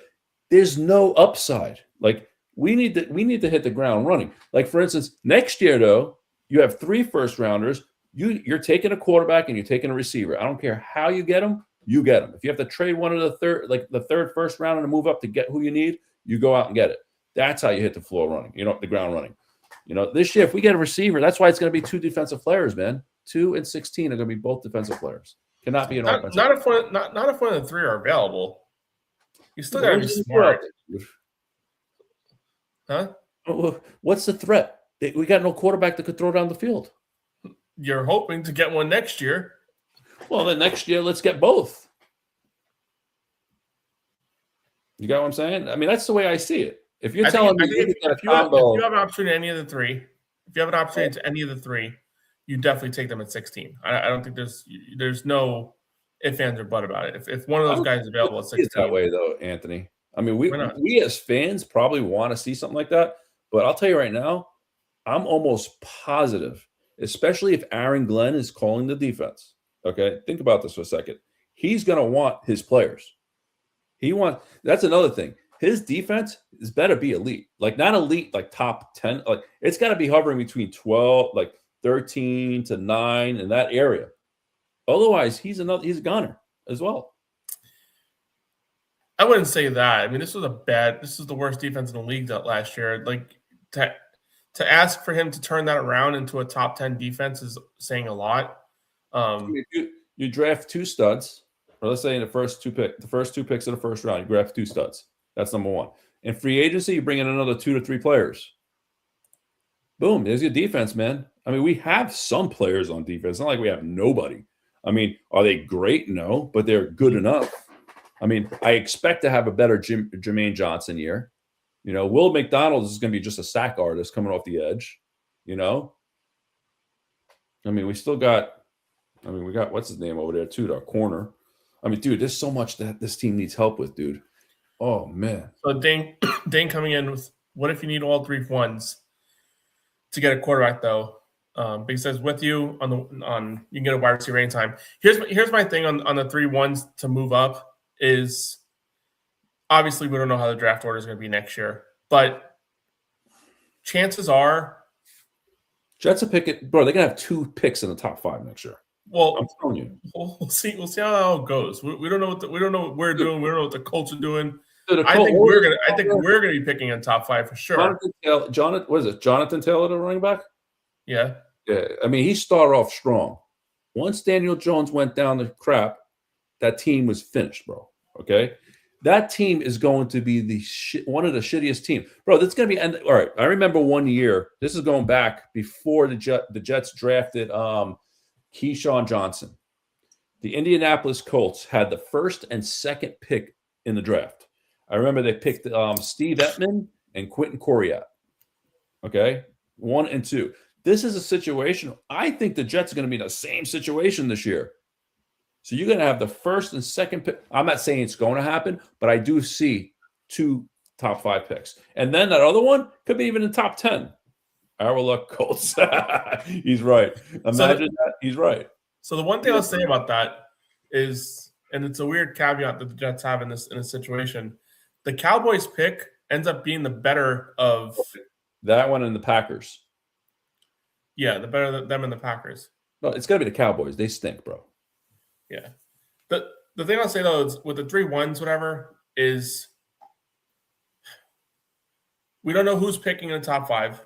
There's no upside. Like, we need to hit the ground running. Like, for instance, next year though, you have 3 first-rounders. You're taking a quarterback and you're taking a receiver. I don't care how you get them. You get them. If you have to trade one of the third first rounder to move up to get who you need, you go out and get it. That's how you hit the floor running. The ground running. This year, if we get a receiver, that's why it's going to be 2 defensive players, man. 2 and 16 are going to be both defensive players. Cannot be an offensive. Not if one of the 3 are available. You still got to be smart. Huh? What's the threat? We got no quarterback that could throw down the field. You're hoping to get one next year. Well, then next year, let's get both. You got what I'm saying? I mean, that's the way I see it. If you're telling me if you have an opportunity to any of the 3, you definitely take them at 16. I don't think there's no ifs, ands, or buts about it. If one of those guys is available at 16. It's that way, though, Anthony. I mean, we as fans probably want to see something like that. But I'll tell you right now, I'm almost positive, especially if Aaron Glenn is calling the defense. Okay, think about this for a second. He's going to want his players. That's another thing. His defense is better be elite. Like, not elite, like top 10. Like, it's got to be hovering between 12, like 13 to 9 in that area. Otherwise, he's a gunner as well. I wouldn't say that. I mean, this was the worst defense in the league that last year. Like, to ask for him to turn that around into a top 10 defense is saying a lot. You draft 2 studs, or let's say in the first 2 picks of the first round, you draft 2 studs. That's number 1. In free agency, you bring in another 2 to 3 players. Boom, there's your defense, man. I mean, we have some players on defense. It's not like we have nobody. I mean, are they great? No, but they're good enough. I mean, I expect to have a better Jermaine Johnson year. Will McDonald is going to be just a sack artist coming off the edge. I mean, we got what's his name over there too, our corner. I mean, dude, there's so much that this team needs help with, dude. Oh man. So Dane coming in with, what if you need all 3 ones to get a quarterback though? But he says with you on you can get a wide receiver anytime. Here's my thing on the 3 ones to move up is obviously we don't know how the draft order is going to be next year, but chances are Jets will pick it, bro. They're gonna have 2 picks in the top 5 next year. Well, I'm telling you, we'll see how it goes. We don't know what we're doing. We don't know what the Colts are doing. I think we're gonna be picking in top 5 for sure. Jonathan Taylor, the running back? Yeah. Yeah. I mean, he started off strong. Once Daniel Jones went down the crap, that team was finished, bro. Okay. that team is going to be one of the shittiest teams, bro. That's going to be all right. I remember one year. This is going back before the Jets drafted Keyshawn Johnson. The Indianapolis Colts had the first and second pick in the draft. I remember they picked Steve Ettman and Quentin Coriat. Okay, 1 and 2. This is a situation. I think the Jets are going to be in the same situation this year. So you're going to have the first and second pick. I'm not saying it's going to happen, but I do see 2 top 5 picks. And then that other one could be even in the top 10. Our luck, Colts. He's right. Imagine that. He's right. So the one thing I'll say about that is, and it's a weird caveat that the Jets have in this situation, the Cowboys pick ends up being the better of that one and the Packers. Yeah, the better than them and the Packers. No, it's got to be the Cowboys. They stink, bro. Yeah. The thing I'll say, though, is with the 3 1s, whatever, is we don't know who's picking in the top 5.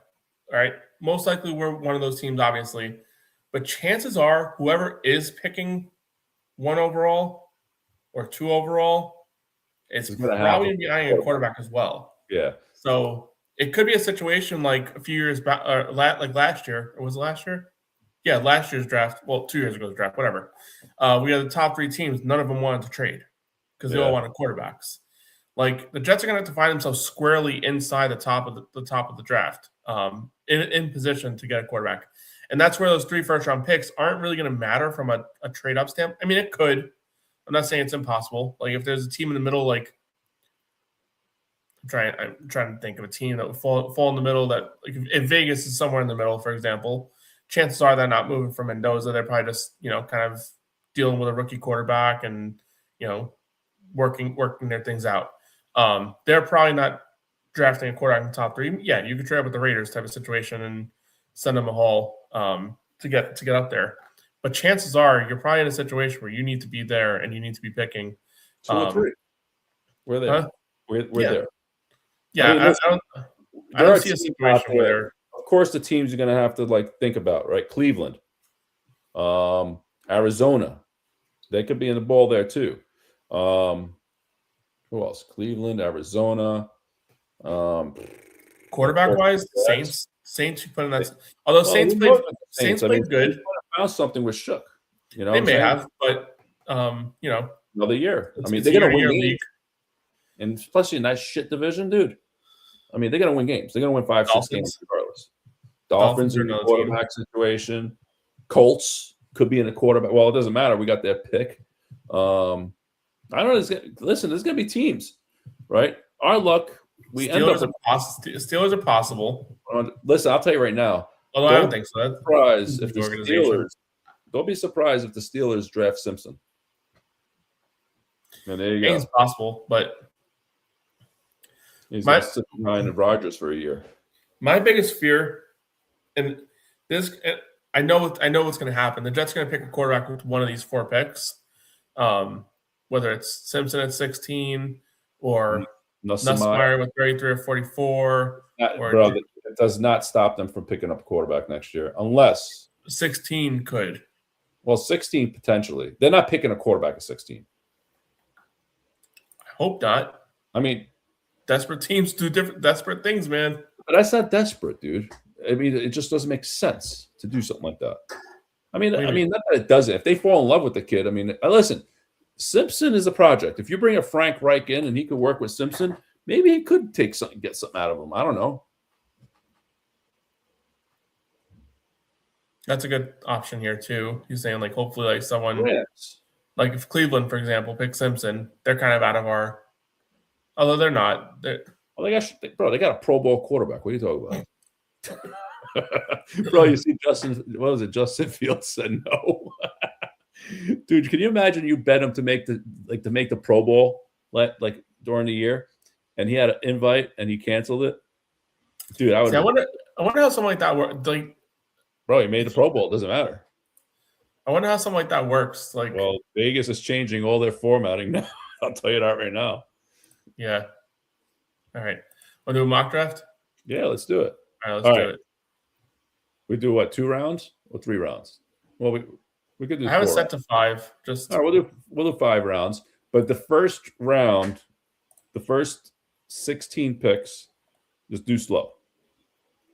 All right. Most likely we're one of those teams, obviously. But chances are whoever is picking 1 overall or 2 overall is probably going to be eyeing a quarterback as well. Yeah. So it could be a situation like a few years back, like last year. Or was it last year? Yeah, last year's draft. Well, 2 years ago's draft, whatever. We had the top 3 teams. None of them wanted to trade because they all wanted quarterbacks. Like the Jets are going to have to find themselves squarely inside the top of the draft, in position to get a quarterback. And that's where those 3 first-round picks aren't really going to matter from a trade-up standpoint. I mean, it could. I'm not saying it's impossible. Like if there's a team in the middle, like I'm trying to think of a team that would fall in the middle. That like if Vegas is somewhere in the middle, for example, chances are they're not moving from Mendoza. They're probably just kind of dealing with a rookie quarterback and working their things out. They're probably not drafting a quarterback in the top 3. Yeah, you could trade with the Raiders type of situation and send them a haul to get up there. But chances are you're probably in a situation where you need to be there and you need to be picking. 2 or 3. We're there. Huh? We're there. Yeah, I don't see a situation where. Of course, the teams are going to have to think about, right? Cleveland, Arizona, they could be in the ball there too. Who else? Cleveland, Arizona. Quarterback wise, Saints. You put in that. Although Saints played good. Found something with Shook. They may have, but another year. I mean, they're going to win games, and especially in that shit division, dude. I mean, they're going to win games. They're going to win 5-6 games regardless. Dolphins are in a quarterback situation. Colts could be in a quarterback. Well, it doesn't matter. We got their pick. I don't know. Listen, there's going to be teams, right? Our luck. Steelers are possible. Listen, I'll tell you right now. Although I don't think so. Don't be surprised if the Steelers draft Simpson. And there you go. It's possible, but he's going to sit behind Rodgers for a year. My biggest fear, and this, I know what's going to happen. The Jets are going to pick a quarterback with one of these 4 picks, whether it's Simpson at 16 or Nussmeier with 33 or 44. It does not stop them from picking up a quarterback next year, unless 16 could. Well, 16 potentially. They're not picking a quarterback at 16. I hope not. I mean, desperate teams do desperate things, man. But that's not desperate, dude. I mean, it just doesn't make sense to do something like that. I mean, not that it doesn't. If they fall in love with the kid, I mean, listen, Simpson is a project. If you bring a Frank Reich in and he could work with Simpson, maybe he could get something out of him. I don't know. That's a good option here too. He's saying hopefully someone like if Cleveland, for example, picks Simpson, they're kind of out of our. Although they're not. They got a Pro Bowl quarterback. What are you talking about? Bro, you see Justin Fields said no. Dude, can you imagine you bet him to make the Pro Bowl during the year, and he had an invite and he canceled it? Dude, I wonder how something like that works. Bro, he made the Pro Bowl. It doesn't matter. I wonder how something like that works. Well, Vegas is changing all their formatting now. I'll tell you that right now. Yeah. All right. Want to do a mock draft? Yeah, let's do it. All right, let's do it. We do what? 2 rounds or 3 rounds? Well, we could do. I have it set to 5. Just all right. We'll do 5 rounds. But the first round, the first 16 picks, just do slow,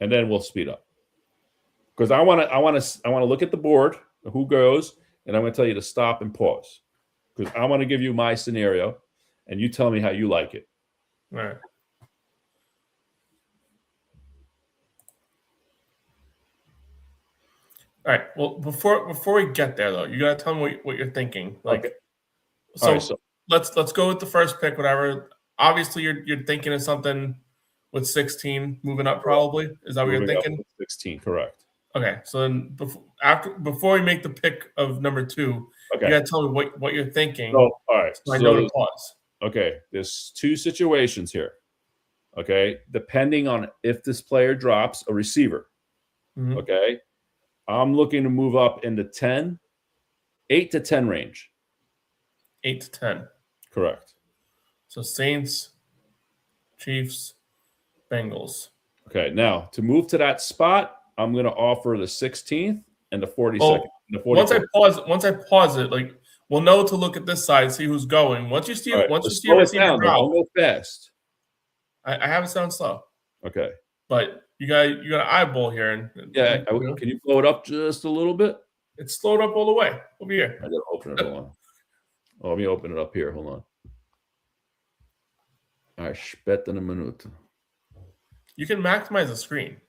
and then we'll speed up. Because I want to look at the board, who goes, and I'm going to tell you to stop and pause. Because I want to give you my scenario, and you tell me how you like it. All right. All right. Well, before we get there, though, you gotta tell me what you're thinking. Like, Okay. so, Right, so let's go with the first pick. Whatever. Obviously, you're thinking of something with 16 moving up. Probably is that what you're moving up thinking? with 16, correct. Okay. So then before we make the pick of number 2, Okay. you gotta tell me what you're thinking. So, all right. So I know to pause. Okay. There's 2 situations here. Okay. Depending on if this player drops a receiver. Mhm. Okay. I'm looking to move up in the 8 to 10 range. 8 to 10. Correct. So Saints, Chiefs, Bengals. Okay. Now, to move to that spot, I'm going to offer the 16th and the 42nd. Well, the once 44th. I pause it, like we'll know to look at this side, see who's going. Once you see, All right, once you let's see a slow it receiver down. drop, Don't go fast. I have it sound slow, Okay. but you got an eyeball here, and Yeah. you know, Can you blow it up just a little bit? it's slowed up all the way over here. I gotta open it. Hold on. Oh, let me open it up here. Hold on. Aspetta un minuto. You can maximize the screen.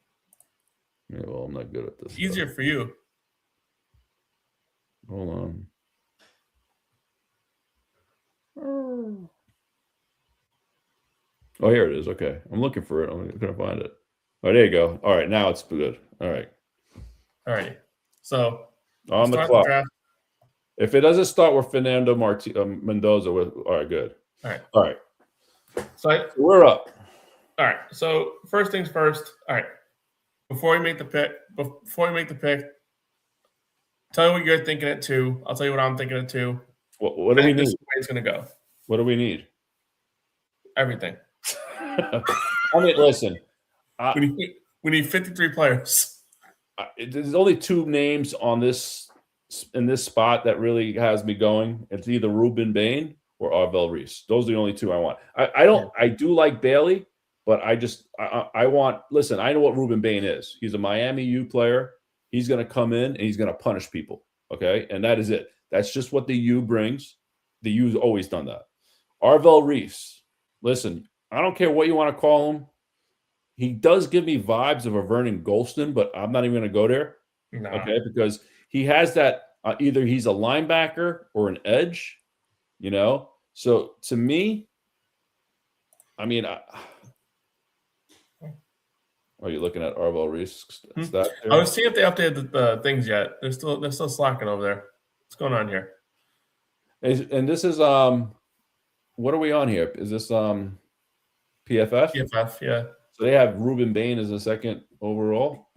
Yeah, well, I'm not good at this. It's easier for you. Hold on. Oh, here it is. Okay. I'm looking for it. I'm going to find it. Oh, there you go. All right. Now it's good. All right. All right. So On the start clock. draft. If it doesn't start with Fernando Mendoza, all right, good. All right. All right. So We're up. all right. So first things first. All right. Before we make the pick, tell me what you're thinking at 2. I'll tell you what I'm thinking at 2. What do we This need? is the way it's going to go. What do we need? Everything. I mean, listen. We need 53 players. There's only 2 names in this spot that really has me going. It's either Ruben Bain or Arvell Reese. Those are the only 2 I want. I do like Bailey, but I want. Listen, I know what Ruben Bain is. He's a Miami U player. He's going to come in and he's going to punish people. Okay, and that is it. That's just what the U brings. The U's always done that. Arvell Reese. Listen, I don't care what you want to call him. He does give me vibes of a Vernon Golston, but I'm not even going to go there. Nah. Okay, because he has that either he's a linebacker or an edge, you know. So to me, I mean, are you looking at Arvell Reese? I was seeing if they updated the things yet. They're still slacking over there. What's going on here? And this is what are we on here? Is this PFF? PFF, yeah. So they have Ruben Bain as a second overall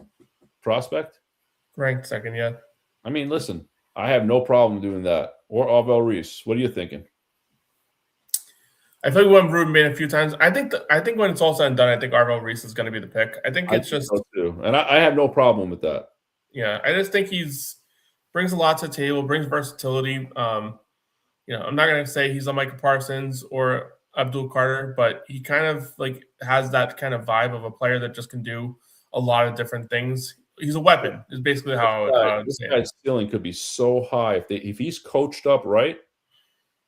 prospect. Ranked second, yeah. I mean, listen, I have no problem doing that. Or Arvell Reese. What are you thinking? I feel like we went Ruben Bain a few times. I think when it's all said and done, I think Arvell Reese is going to be the pick. I think it's just so too, and I have no problem with that. Yeah, I just think brings a lot to the table, brings versatility. I'm not going to say he's a Micah Parsons or Abdul Carter, but he kind of like has that kind of vibe of a player that just can do a lot of different things. He's a weapon. Is basically how I would say it. This guy's ceiling could be so high if he's coached up right.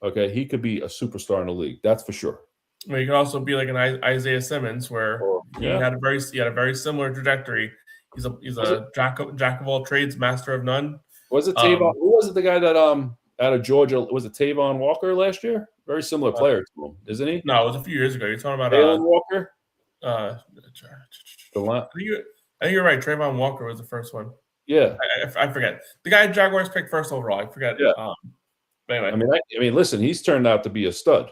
Okay, he could be a superstar in the league. That's for sure. I mean, he could also be like an Isaiah Simmons, where he had a very similar trajectory. He's a jack of all trades, master of none. Was it Tavon? Who was it? The guy that out of Georgia, was it Tavon Walker last year? Very similar player to him, isn't he? No, it was a few years ago. You're talking about Tavon Walker. I think you're right. Trayvon Walker was the first one. Yeah, I forget the guy Jaguars picked first overall. I forget. Yeah. But anyway, I mean, listen, he's turned out to be a stud.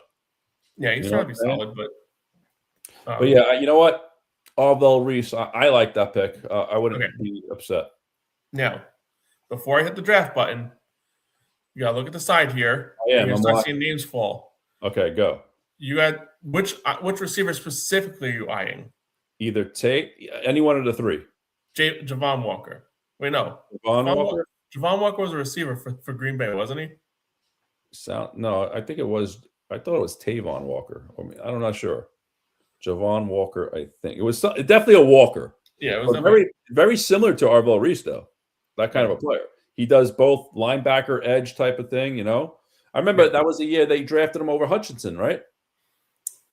Yeah, he's trying to be solid, but yeah, you know what? Arvell Reese, I like that pick. I wouldn't be upset. Now, before I hit the draft button, you gotta look at the side here. Yeah, and you start seeing names fall. Okay, go. You got which receiver specifically are you eyeing? Either take any one of the 3. Javon Walker. Wait, no. Javon Walker was a receiver for Green Bay, wasn't he? No, I think it was I thought it was Tavon Walker. I mean, I'm not sure. Javon Walker, I think. It was definitely a Walker. Yeah, it was But very similar to Arvell Reese, though. That kind of a player. He does both linebacker, edge type of thing, you know? I remember that was the year they drafted him over Hutchinson, right?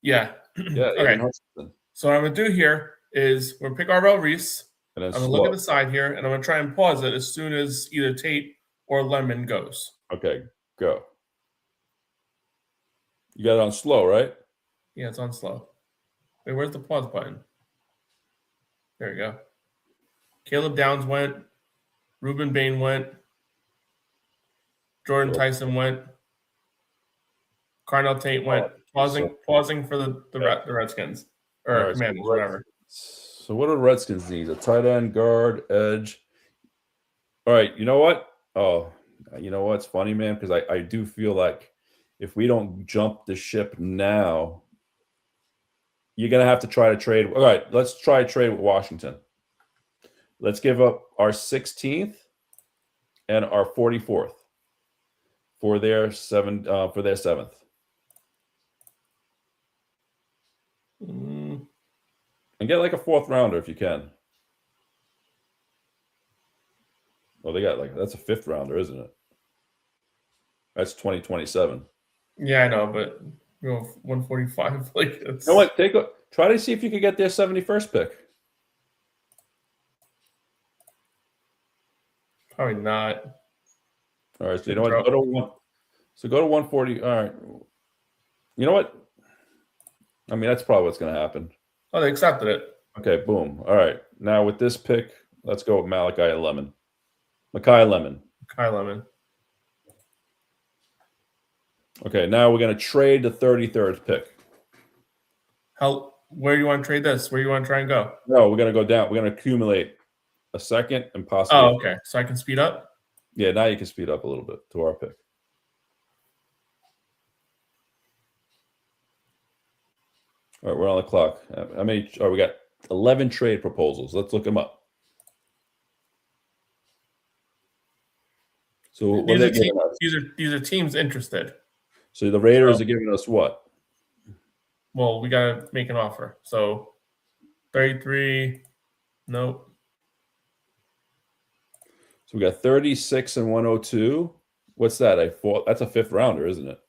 Yeah. Yeah, Okay. Hutchinson. So what I'm going to do here is we're going to pick Arvell Reese. And then I'm going to look at the side here, and I'm going to try and pause it as soon as either Tate or Lemon goes. Okay, go. You got it on slow, right? Yeah, it's on slow. Wait, where's the pause button? There you go. Caleb Downs went. Ruben Bain went. Jordan Tyson went. Carnell Tate went. Pausing for the Redskins or Commanders, whatever. So what do the Redskins need? A tight end, guard, edge. All right, you know what? Oh, you know what's funny, man? Because I do feel like if we don't jump the ship now, you're going to have to try to trade. All right, let's try to trade with Washington. Let's give up our 16th and our 44th for their 7th. And get like a 4th rounder if you can. Well, they got that's a 5th rounder, isn't it? That's 2027. Yeah, I know, but 145. Like it's... You know what? Try to see if you could get their 71st pick. Probably not. All right, so you know what? Go to 140. All right. You know what? I mean, that's probably what's going to happen. Oh, they accepted it. Okay, boom. All right. Now with this pick, let's go with Mackay Lemon. Mackay Lemon. Okay, now we're going to trade the 33rd pick. Where do you want to trade this? Where do you want to try and go? No, we're going to go down. We're going to accumulate a 2nd and possibly. Oh, okay. So I can speed up? Yeah, now you can speed up a little bit to our pick. All right, we're on the clock. How many? Oh, we got 11 trade proposals. Let's look them up. So these are teams interested. So the Raiders are giving us what? Well, we got to make an offer. So 33, nope. So we got 36 and 102. What's that? That's a 5th rounder, isn't it?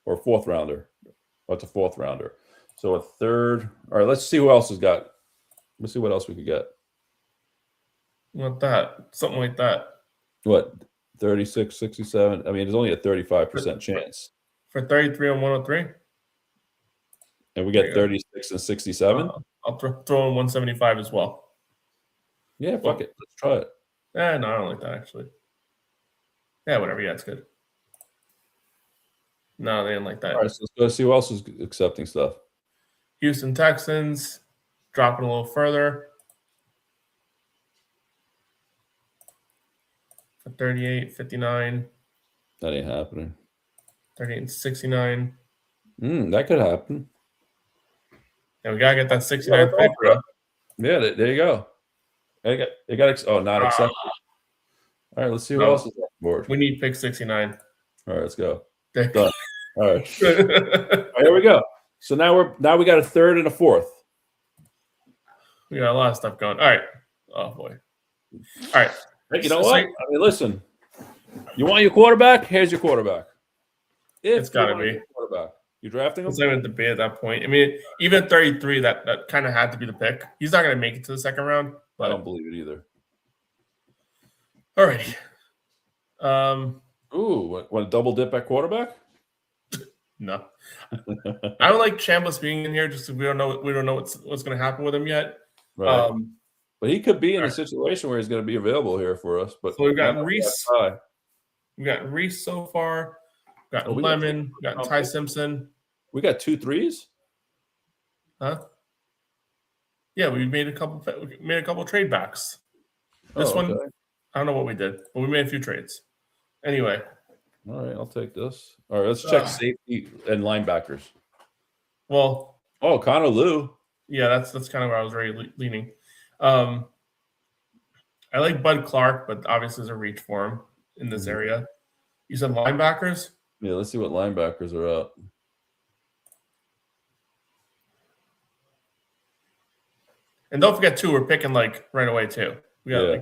Or a 4th rounder. Oh, it's a 4th rounder. So a 3rd. All right, let's see who else has got. Let's see what else we could get. What that? Something like that. What? 36, 67. I mean, there's only a 35% chance. For 33 and 103? And we get 36 and 67? I'll throw in 175 as well. Yeah, fuck it. Let's try it. No, I don't like that, actually. Yeah, whatever. Yeah, it's good. No, they didn't like that. All right, so let's go see who else is accepting stuff. Houston Texans, dropping a little further. For 38, 59. That ain't happening. 38 and 69. That could happen. Yeah, we got to get that 69 pick, bro. Yeah, there you go. They got not accepted. All right, let's see who else is on board. We need pick 69. All right, let's go. Done. All right. All right, here we go. So now we got a 3rd and a 4th. We got a lot of stuff going. All right. Oh boy. All right. Hey, you know what? I mean, listen. You want your quarterback? Here's your quarterback. It's got to be quarterback. You drafting him? It's not even a debate at that point. I mean, even at 33, that kind of had to be the pick. He's not going to make it to the 2nd round. But... I don't believe it either. All righty. Want a double dip at quarterback? No. I don't like Chambliss being in here just because we don't know what's going to happen with him yet. Right. But he could be in a situation where he's going to be available here for us. But so we've got Reese. We got Reese so far. We got Lemon. We got Ty Simpson. We got 2 3s. Huh? Yeah, we made a couple trade backs. This one, I don't know what we did, but we made a few trades. Anyway. All right, I'll take this. All right, let's check safety and linebackers. Well, Connor Lew. Yeah, that's kind of where I was very leaning. I like Bud Clark, but obviously there's a reach for him in this area. You said linebackers? Yeah, let's see what linebackers are up. And don't forget too, we're picking like right away too. We got Yeah.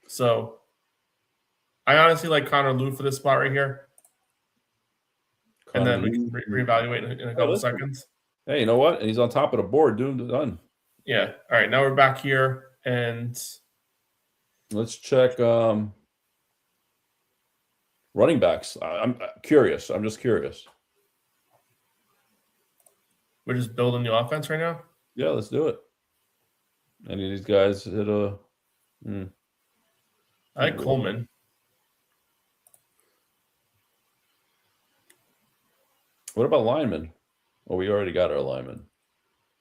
so. I honestly like Connor Lou for this spot right here, and then we can reevaluate in a couple seconds. Hey, you know what? And he's on top of the board, done. Yeah. All right. Now we're back here, and let's check running backs. I'm curious. I'm just curious. We're just building the offense right now. Yeah, let's do it. Any of these guys hit a? I like Coleman. What about linemen? Well, we already got our lineman.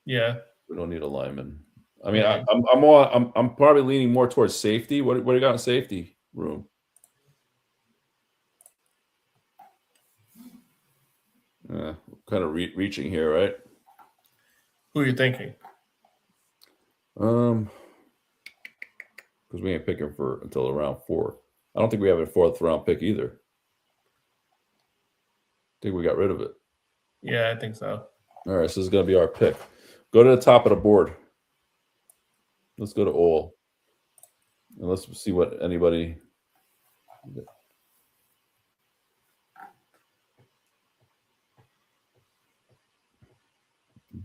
Yeah, we don't need a lineman. I mean, I'm probably leaning more towards safety. What do you got in safety room? Kind of reaching here, right? Who are you thinking? Because we ain't picking until around 4. I don't think we have a 4th round pick either. I think we got rid of it. Yeah, I think so. All right, so this is going to be our pick. Go to the top of the board. Let's go to all. And let's see what anybody.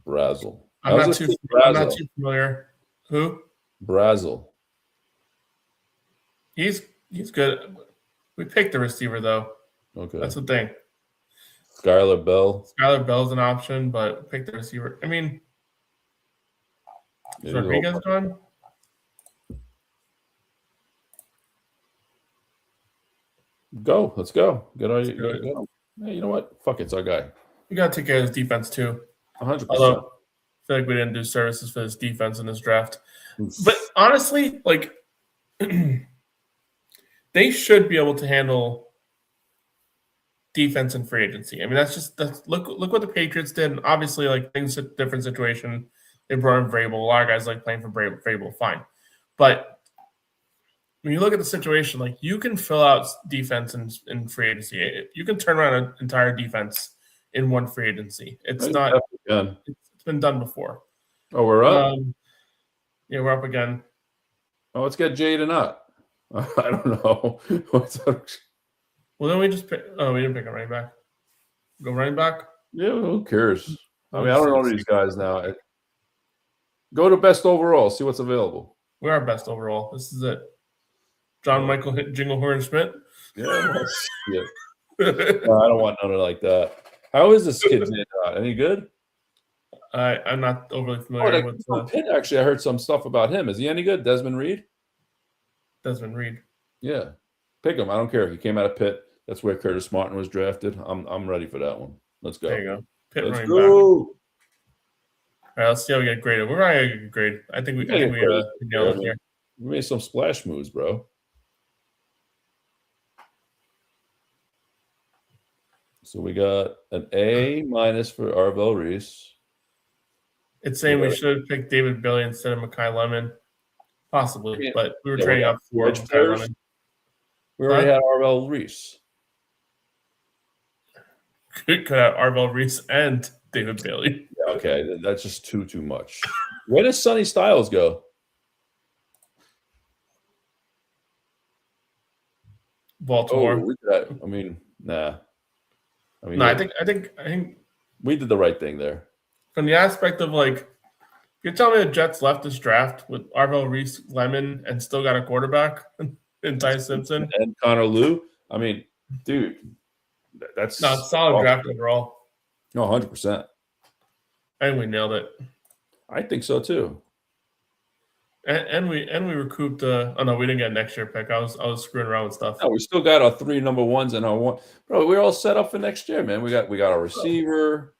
Brazel. I'm not too familiar. Who? Brazel. He's good. We picked the receiver though. Okay. That's the thing. Skylar Bell. Skylar Bell's an option, but pick the receiver. I mean, is Rodriguez gone? Go. Let's go. Go. Hey, you know what? Fuck it. It's our guy. We got to take care of his defense too. 100%. Although, I feel like we didn't do services for this defense in this draft. But honestly, like, they should be able to handle defense and free agency. I mean, look what the Patriots did. And obviously, like, things a different situation. They brought in Vrabel. A lot of guys like playing for Vrabel. Fine. But when you look at the situation, like, you can fill out defense in free agency. You can turn around an entire defense in one free agency. It's been done before. Oh, we're up? Yeah, we're up again. Oh, let's get Jaden up. I don't know. Well, then we just pick. Oh, we didn't pick a running back. Go running back? Yeah, who cares? I mean, I don't know these guys now. Go to best overall. See what's available. We are best overall. This is it. John Michael Jinglehorn Schmidt. Yeah. No, I don't want none of like that. How is this kid? Any good? I'm not overly familiar with Pitt. Actually, I heard some stuff about him. Is he any good? Desmond Reed? Desmond Reed. Yeah. Pick him. I don't care. He came out of Pitt. That's where Curtis Martin was drafted. I'm ready for that one. Let's go. There you go. Pitt let's running go. back. All right, let's see how we get graded. We're not going to get graded. I think we nailed it here. We made some splash moves, bro. So we got an A- for Arvell Reese. It's saying we should have picked David Bailey instead of Mekhi Lemon. Possibly, but we were trading up for Mekhi Lemon. We already had Arvell Reese. Could have Arvell Reese and David Bailey. Yeah, okay, that's just too much. Where does Sonny Styles go? Baltimore. I mean, nah. I think we did the right thing there. From the aspect of, like, you're telling me the Jets left this draft with Arvell Reese, Lemon, and still got a quarterback in Ty Simpson and Connor Lou. I mean, dude, that's solid draft overall. No, 100%. I think we nailed it. I think so too. And we recouped. Oh no, we didn't get a next year pick. I was screwing around with stuff. No, we still got our 3 number 1s and our 1. Bro, we're all set up for next year, man. We got our receiver.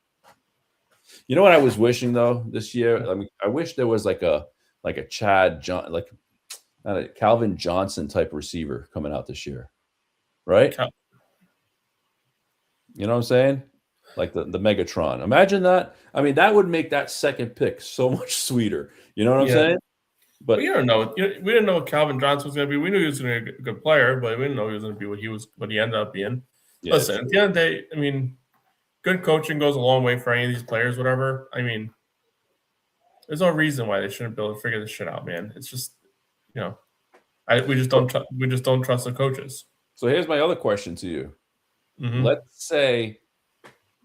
You know what I was wishing though this year? I mean, I wish there was like a Chad John, like not a Calvin Johnson type receiver coming out this year, right? You know what I'm saying? Like the Megatron. Imagine that. I mean, that would make that second pick so much sweeter. You know what I'm saying? But you don't know. We didn't know what Calvin Johnson was going to be. We knew he was going to be a good player, but we didn't know he was going to be what he ended up being. Yeah, listen, at the end of the day, I mean, good coaching goes a long way for any of these players. Whatever. I mean, There's no reason why they shouldn't be able to figure this shit out, man. It's just, we just don't trust the coaches. So here's my other question to you. Mm-hmm. Let's say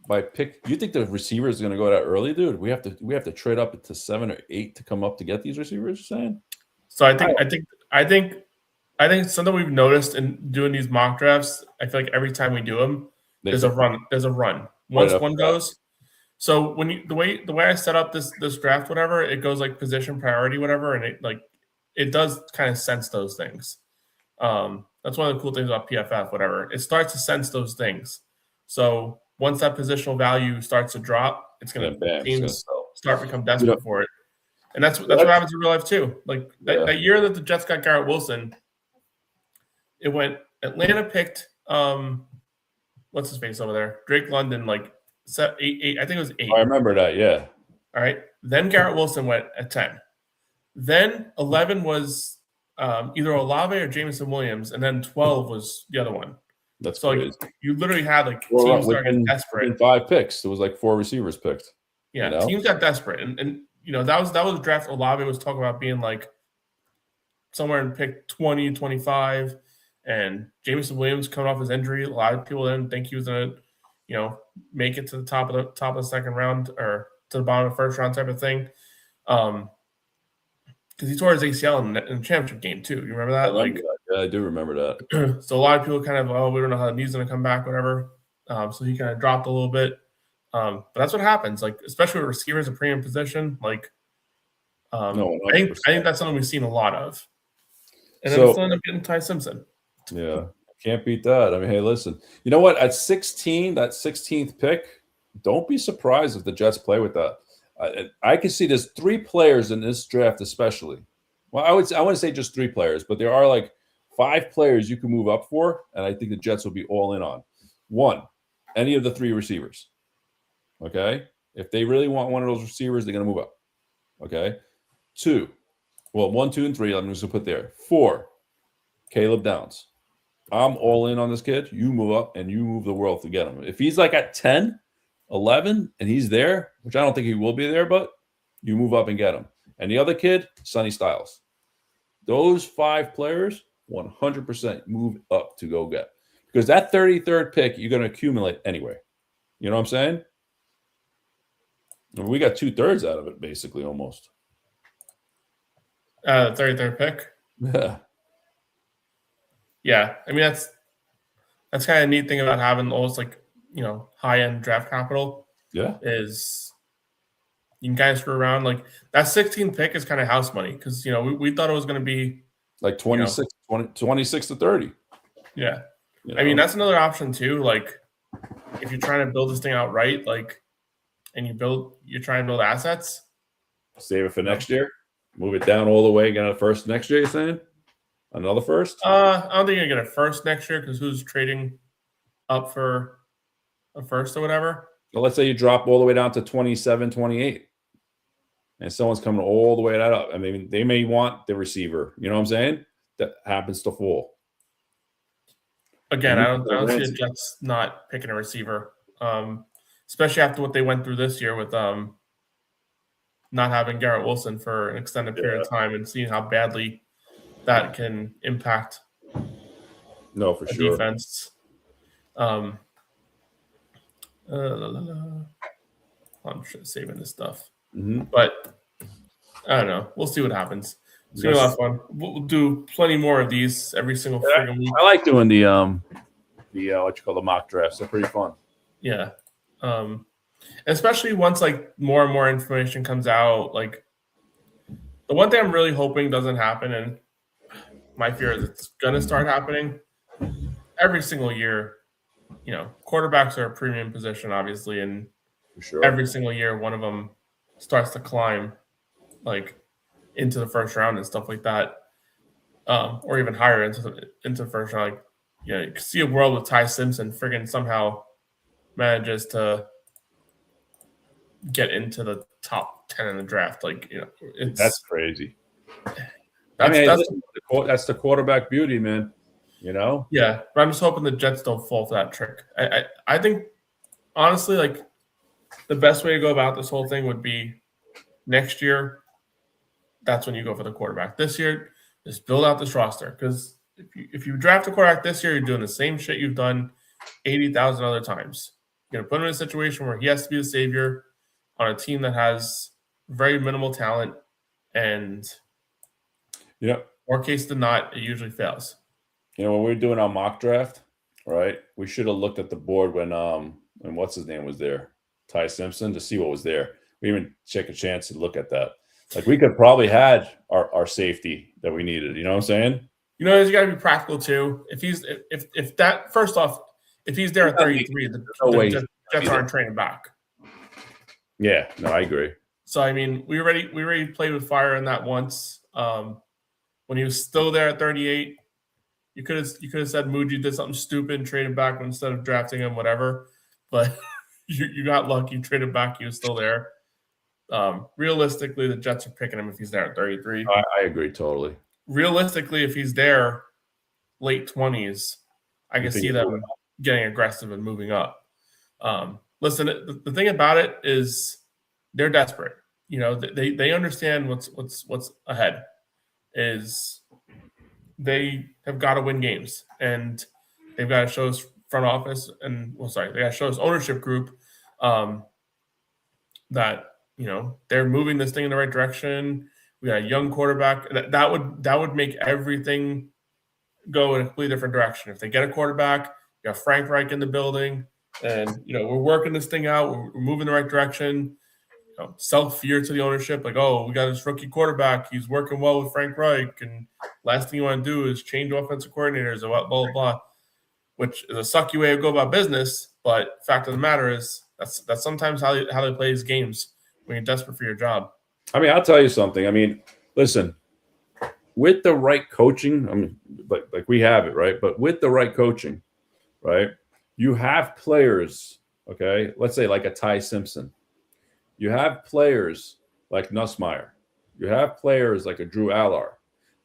by pick, you think the receiver is going to go that early, dude? We have to trade up to 7 or 8 to come up to get these receivers. You're saying? So I think something we've noticed in doing these mock drafts. I feel like every time we do them, there's a run. There's a run. Once one goes. So when the way I set up this draft, whatever, it goes like position priority, whatever, and it does kind of sense those things. That's one of the cool things about PFF, whatever. It starts to sense those things. So once that positional value starts to drop, it's going to teams start to become desperate for it, and that's what happens in real life too. Like that year that the Jets got Garrett Wilson, it went Atlanta picked what's his face over there, Drake London, like 8. I think it was 8. I remember that. Yeah. All right. Then Garrett Wilson went at 10. Then 11 was either Olave or Jameson Williams, and then 12 was the other one. That's so crazy. You literally had teams starting desperate. In 5 picks, there was 4 receivers picked. Yeah, teams got desperate, and that was the draft. Olave was talking about being somewhere in pick 20, 25, and Jameson Williams coming off his injury. A lot of people didn't think he was gonna, make it to the top of the second round or to the bottom of the first round type of thing. Because he tore his ACL in the championship game too. You remember that? Yeah, I do remember that. So a lot of people kind of, we don't know how the knee's going to come back, whatever. So he kind of dropped a little bit. But that's what happens, especially with receivers in premium position. I think that's something we've seen a lot of. And then we still end up getting Ty Simpson. Yeah, can't beat that. I mean, hey, listen. You know what? At 16, that 16th pick, don't be surprised if the Jets play with that. I can see there's 3 players in this draft, especially. Well, I wouldn't say just 3 players, but there are 5 players you can move up for, and I think the Jets will be all in on. 1, any of the 3 receivers. Okay, if they really want one of those receivers, they're going to move up. Okay, 2, 1, 2, and 3. I'm just going to put there. 4, Caleb Downs. I'm all in on this kid. You move up, and you move the world to get him. If he's at 10. 11, and he's there, which I don't think he will be there, but you move up and get him. And the other kid, Sonny Styles. Those 5 players, 100% move up to go get. Because that 33rd pick, you're going to accumulate anyway. You know what I'm saying? And we got 2/3 out of it, basically, almost. 33rd pick? Yeah. Yeah. I mean, that's kind of a neat thing about having those, high-end draft capital. Yeah. Is you can kind of screw around. That 16th pick is kind of house money because, we thought it was going to be 26 to 30. Yeah. I mean, that's another option too. If you're trying to build this thing out right, and you're trying to build assets. Save it for next year. Move it down all the way. Get a first next year, you're saying? Another first? I don't think you're going to get a first next year because who's trading up for a first or whatever. Well, let's say you drop all the way down to 27, 28. And someone's coming all the way that up. I mean, they may want the receiver. You know what I'm saying? That happens to fall. Again, I don't see the Jets not picking a receiver, especially after what they went through this year with not having Garrett Wilson for an extended period of time and seeing how badly that can impact for sure. Defense. I'm saving this stuff. Mm-hmm. But I don't know. We'll see what happens. It's going to be a lot of fun. We'll do plenty more of these every single freaking week. I like doing the what you call the mock drafts. They're pretty fun. Yeah. Especially once more and more information comes out. The one thing I'm really hoping doesn't happen, and my fear is it's going to start happening every single year. Quarterbacks are a premium position, obviously, and for sure. Every single year one of them starts to climb into the first round and stuff like that, or even higher into the first round. You can see a world with Ty Simpson friggin' somehow manages to get into the top 10 in the draft. That's crazy. That's the quarterback beauty, man. Yeah, but I'm just hoping the Jets don't fall for that trick. I think honestly, the best way to go about this whole thing would be Next year, that's when you go for the quarterback. This year, just build out this roster because if you draft a quarterback this year, you're doing the same shit you've done 80,000 other times. You're going to put him in a situation where he has to be the savior on a team that has very minimal talent, and more case than not, it usually fails. When we were doing our mock draft, right, we should have looked at the board when what's his name was there, Ty Simpson, to see what was there. We even check a chance to look at that. Like we could probably had our safety that we needed. You know what I'm saying? He's got to be practical too. If that first off, if he's there at 33, the Jets aren't training back. Yeah, no, I agree. So I mean, we already played with fire in that once. When he was still there at 38, you could have said Muji did something stupid and traded back instead of drafting him, whatever. But you got lucky, traded back. He was still there. Realistically, the Jets are picking him if he's there at 33. I agree totally. Realistically, if he's there late 20s, I can see them getting aggressive and moving up. Listen, the thing about it is they're desperate. They understand what's ahead. Is they have got to win games, and they've got to show us front office and they got to show us ownership group that they're moving this thing in the right direction. We got a young quarterback that would make everything go in a completely different direction. If they get a quarterback, you got Frank Reich in the building, and we're working this thing out. We're moving in the right direction. Sell fear to the ownership, like, oh, we got this rookie quarterback. He's working well with Frank Reich, and last thing you want to do is change offensive coordinators or blah, blah, blah, which is a sucky way to go about business. But fact of the matter is that's sometimes how they play these games when you're desperate for your job. I mean, I'll tell you something. I mean, listen, with the right coaching, I mean, like we have it, right? But with the right coaching, right, you have players, okay, let's say like a Ty Simpson. You have players like Nussmeier. You have players like a Drew Allar.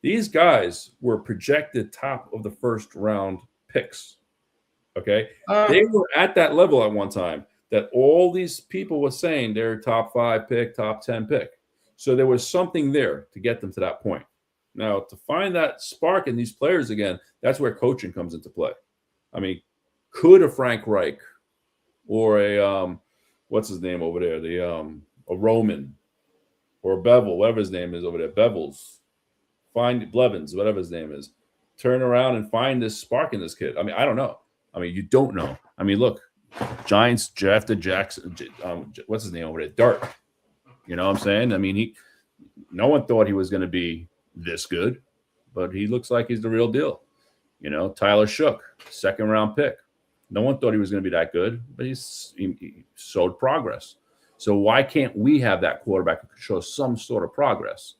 These guys were projected top of the first round picks. Okay. They were at that level at one time that all these people were saying they're top 5 pick, top 10 pick. So there was something there to get them to that point. Now, to find that spark in these players again, that's where coaching comes into play. I mean, could a Frank Reich or a what's his name over there? A Roman or a Bevel, whatever his name is over there, Bevels, find Blevins, whatever his name is, turn around and find this spark in this kid. I mean, I don't know. I mean, you don't know. I mean, look, Giants drafted Jackson, what's his name over there? Dart. You know what I'm saying? I mean, no one thought he was going to be this good, but he looks like he's the real deal. Tyler Shook, second round pick. No one thought he was going to be that good, but he showed progress. So why can't we have that quarterback who can show some sort of progress?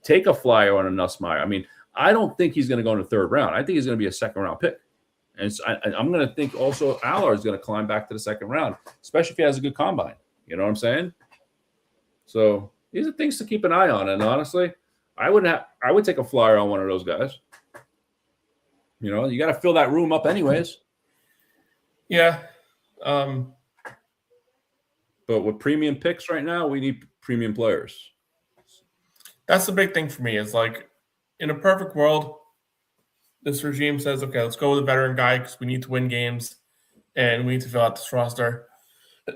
Take a flyer on a Nussmeier. I mean, I don't think he's going to go in the third round. I think he's going to be a second round pick. And I'm going to think also Allard is going to climb back to the second round, especially if he has a good combine. You know what I'm saying? So these are things to keep an eye on. And honestly, I would take a flyer on one of those guys. You got to fill that room up anyways. Yeah. But with premium picks right now, we need premium players. That's the big thing for me is like in a perfect world, this regime says, okay, let's go with a veteran guy because we need to win games and we need to fill out this roster.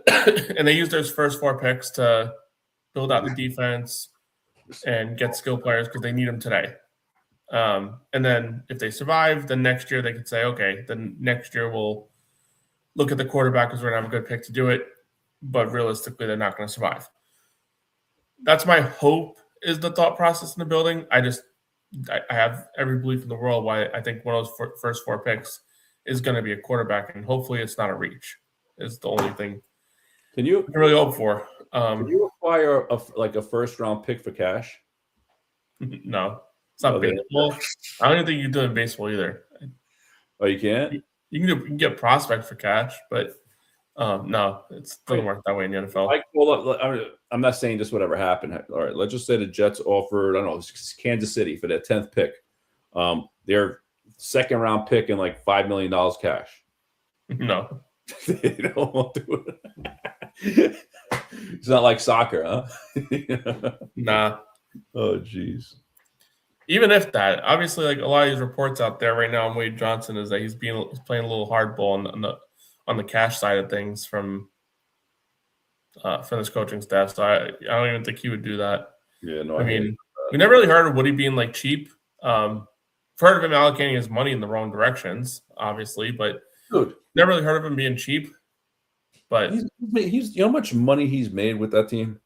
And they use those first 4 picks to build out the defense and get skill players because they need them today. And then if they survive, then next year they could say, okay, then next year we'll look at the quarterback because we're going to have a good pick to do it. But realistically, they're not going to survive. That's my hope is the thought process in the building. I have every belief in the world why I think one of those first 4 picks is going to be a quarterback, and hopefully it's not a reach. Is the only thing can you really hope for. Can you acquire a first round pick for cash? No, it's not baseball. I don't even think you can do it in baseball either. Oh, you can't? You can get prospect for cash, but no, it doesn't work that way in the NFL. I'm not saying just whatever happened. All right, let's just say the Jets offered, I don't know, Kansas City for their 10th pick. Their second round pick and like $5 million cash. No. They don't want to do it. It's not like soccer, huh? Nah. Oh, jeez. Even if that, obviously, like a lot of these reports out there right now on Wade Johnson is that he's playing a little hardball on the cash side of things from this coaching staff. So I don't even think he would do that. Yeah, no, I mean, we never really heard of Woody being like cheap. We've heard of him allocating his money in the wrong directions, obviously, but dude, never really heard of him being cheap. But he's you know how much money he's made with that team?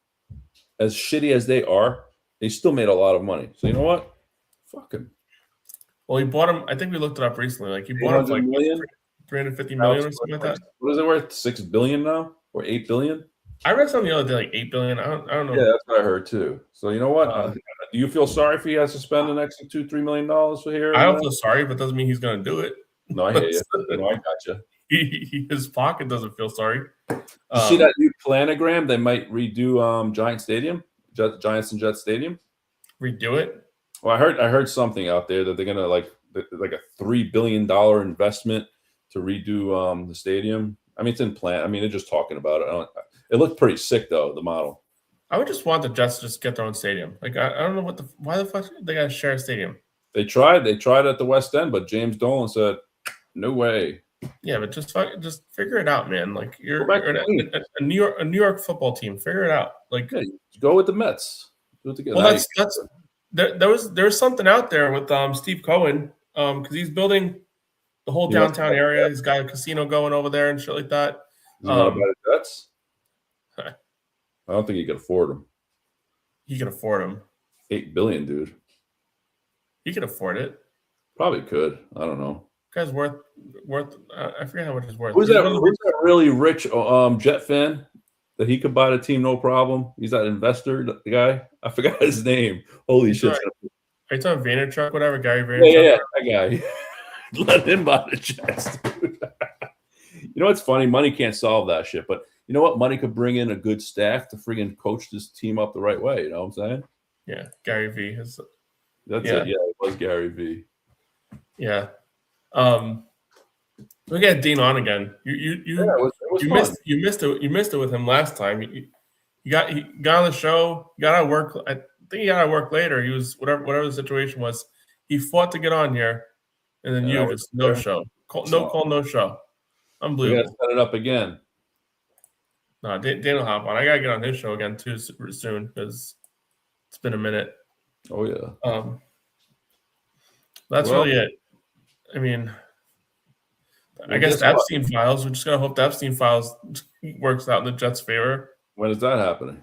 As shitty as they are, they still made a lot of money. So you know what? Fuck him. Well, he bought him. I think we looked it up recently. Like he bought him for like million? 350 million or something like that. What is it worth? 6 billion now or 8 billion? I read something the other day, like 8 billion. I don't know. Yeah, that's what I heard too. So you know what? Do you feel sorry if he has to spend an extra $2-3 million for here? I don't feel sorry, but doesn't mean he's going to do it. No, I hear you. No, I gotcha. His pocket doesn't feel sorry. You see that new planogram? They might redo Giant Stadium, Giants and Jets Stadium. Redo it. Well, I heard something out there that they're gonna like a $3 billion investment to redo the stadium. I mean, it's in plan. I mean, they're just talking about it. It looked pretty sick though, the model. I would just want the Jets to just get their own stadium. Like I don't know why the fuck they got to share a stadium. They tried at the West End, but James Dolan said, "No way." Yeah, but just figure it out, man. Like you're a New York football team. Figure it out. Like go with the Mets. Do it together. Well, that's there was something out there with Steve Cohen because he's building the whole downtown area. He's got a casino going over there and shit like that. Jets? I don't think he could afford them. He can afford them. $8 billion, dude. He could afford it. Probably could. I don't know. Guy's worth. I forget how much he's worth. Who's that really rich Jet fan that he could buy the team no problem? He's that investor, the guy. I forgot his name. Holy shit! Are you talking Vaynerchuk? Whatever, Gary Vaynerchuk. Yeah, that guy. Let him buy the Jets. Dude. You know what's funny? Money can't solve that shit, but you know what? Money could bring in a good staff to friggin' coach this team up the right way. You know what I'm saying? Yeah, Gary V. That's it. Yeah, it was Gary V. Yeah. We got Dean on again. You missed it with him last time. He got on the show. He got out of work. I think he got out of work later. He was whatever the situation was. He fought to get on here, and then just no show. No show. Unbelievable. We got to set it up again. No, Dan will hop on. I gotta get on his show again too soon because it's been a minute. Oh yeah. That's really it. I mean, I guess the Epstein files. We're just gonna hope the Epstein files works out in the Jets' favor. When is that happening?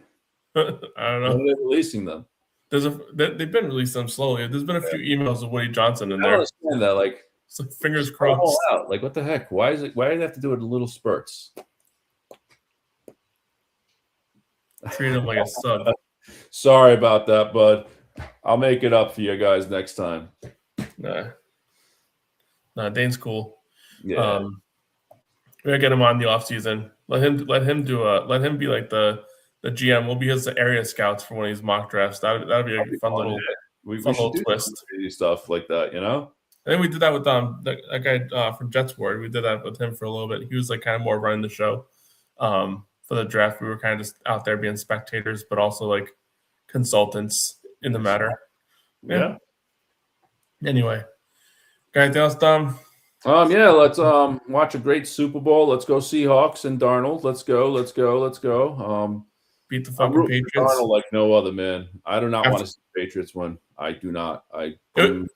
I don't know. When are they releasing them? They've been releasing them slowly. There's been a few emails of Woody Johnson in there. I don't understand that. Like, it's like fingers crossed. Like, what the heck? Why do they have to do it in little spurts? Treat him like a sub. Sorry about that, bud. I'll make it up for you guys next time. Nah, Dane's cool. Yeah. We're gonna get him on the off season. Let him be like the GM. We'll be his area scouts for one of these mock drafts. That'd be a fun little twist. Stuff like that, you know. I think we did that with that guy from Jets Board. We did that with him for a little bit. He was like kind of more running the show. For the draft, we were kind of just out there being spectators, but also like consultants in the matter. Yeah. Anyway, got anything else, Dom? Yeah, let's watch a great Super Bowl. Let's go Seahawks and Darnold. Let's go. Beat the fucking Patriots. Darnold like no other, man. I do not want to see the Patriots win. I do not. It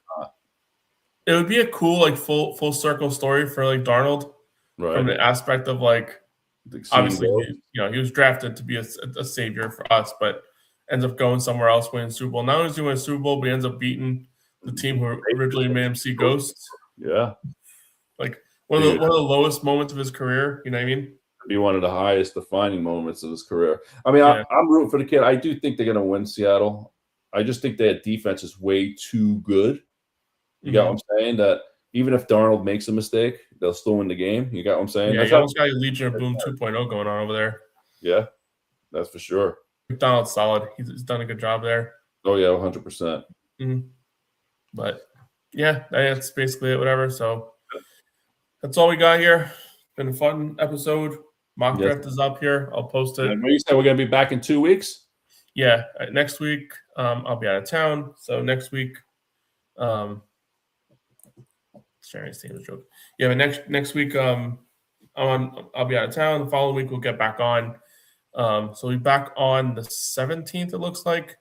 would be a cool like full circle story for like Darnold, right? From the aspect of like obviously he was drafted to be a savior for us, but ends up going somewhere else, winning Super Bowl. Not only does he win a Super Bowl, but he ends up beating the team who originally made him see ghosts. Yeah. Like one of the lowest moments of his career, you know what I mean? Be one of the highest defining moments of his career. I mean, yeah. I'm rooting for the kid. I do think they're going to win Seattle. I just think their defense is way too good. You got what I'm saying? That even if Darnold makes a mistake, they'll still win the game. You got what I'm saying? Yeah, you almost got Legion of Boom 2.0 going on over there. Yeah, that's for sure. McDonald's solid. He's done a good job there. Oh, yeah, 100%. Mm-hmm. But, yeah, that's basically it, whatever. So that's all we got here. Been a fun episode. Mock Yes. draft is up here. I'll post it. And you said we're going to be back in 2 weeks? Yeah, next week I'll be out of town. So next week, sharing a joke. Yeah, but next week I'll be out of town. The following week we'll get back on. So we'll be back on the 17th. It looks like.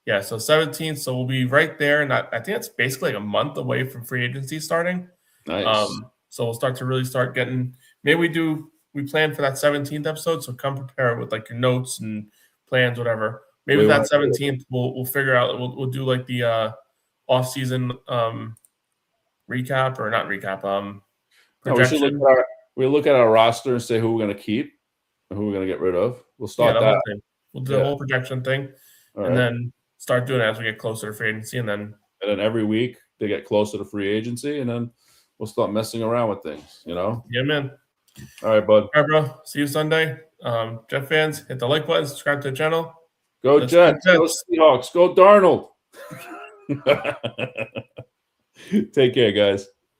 Yeah, so 17th. So we'll be right there, and I think it's basically like a month away from free agency starting. Nice. So we'll start getting. Maybe we plan for that 17th episode. So come prepared with like your notes and plans, whatever. Maybe that 17th we'll figure out. We'll do like the off season recap or not recap. Projection. We look at our roster and say who we're going to keep and who we're going to get rid of. We'll start the that. whole thing. We'll do the whole projection thing, and then start doing it as we get closer to free agency, and then every week they get closer to free agency, and then we'll start messing around with things. Yeah, man. All right, bud. All right, bro. See you Sunday. Jet fans, hit the like button, subscribe to the channel. Go Jets. Go Seahawks. Go Darnold. Take care, guys.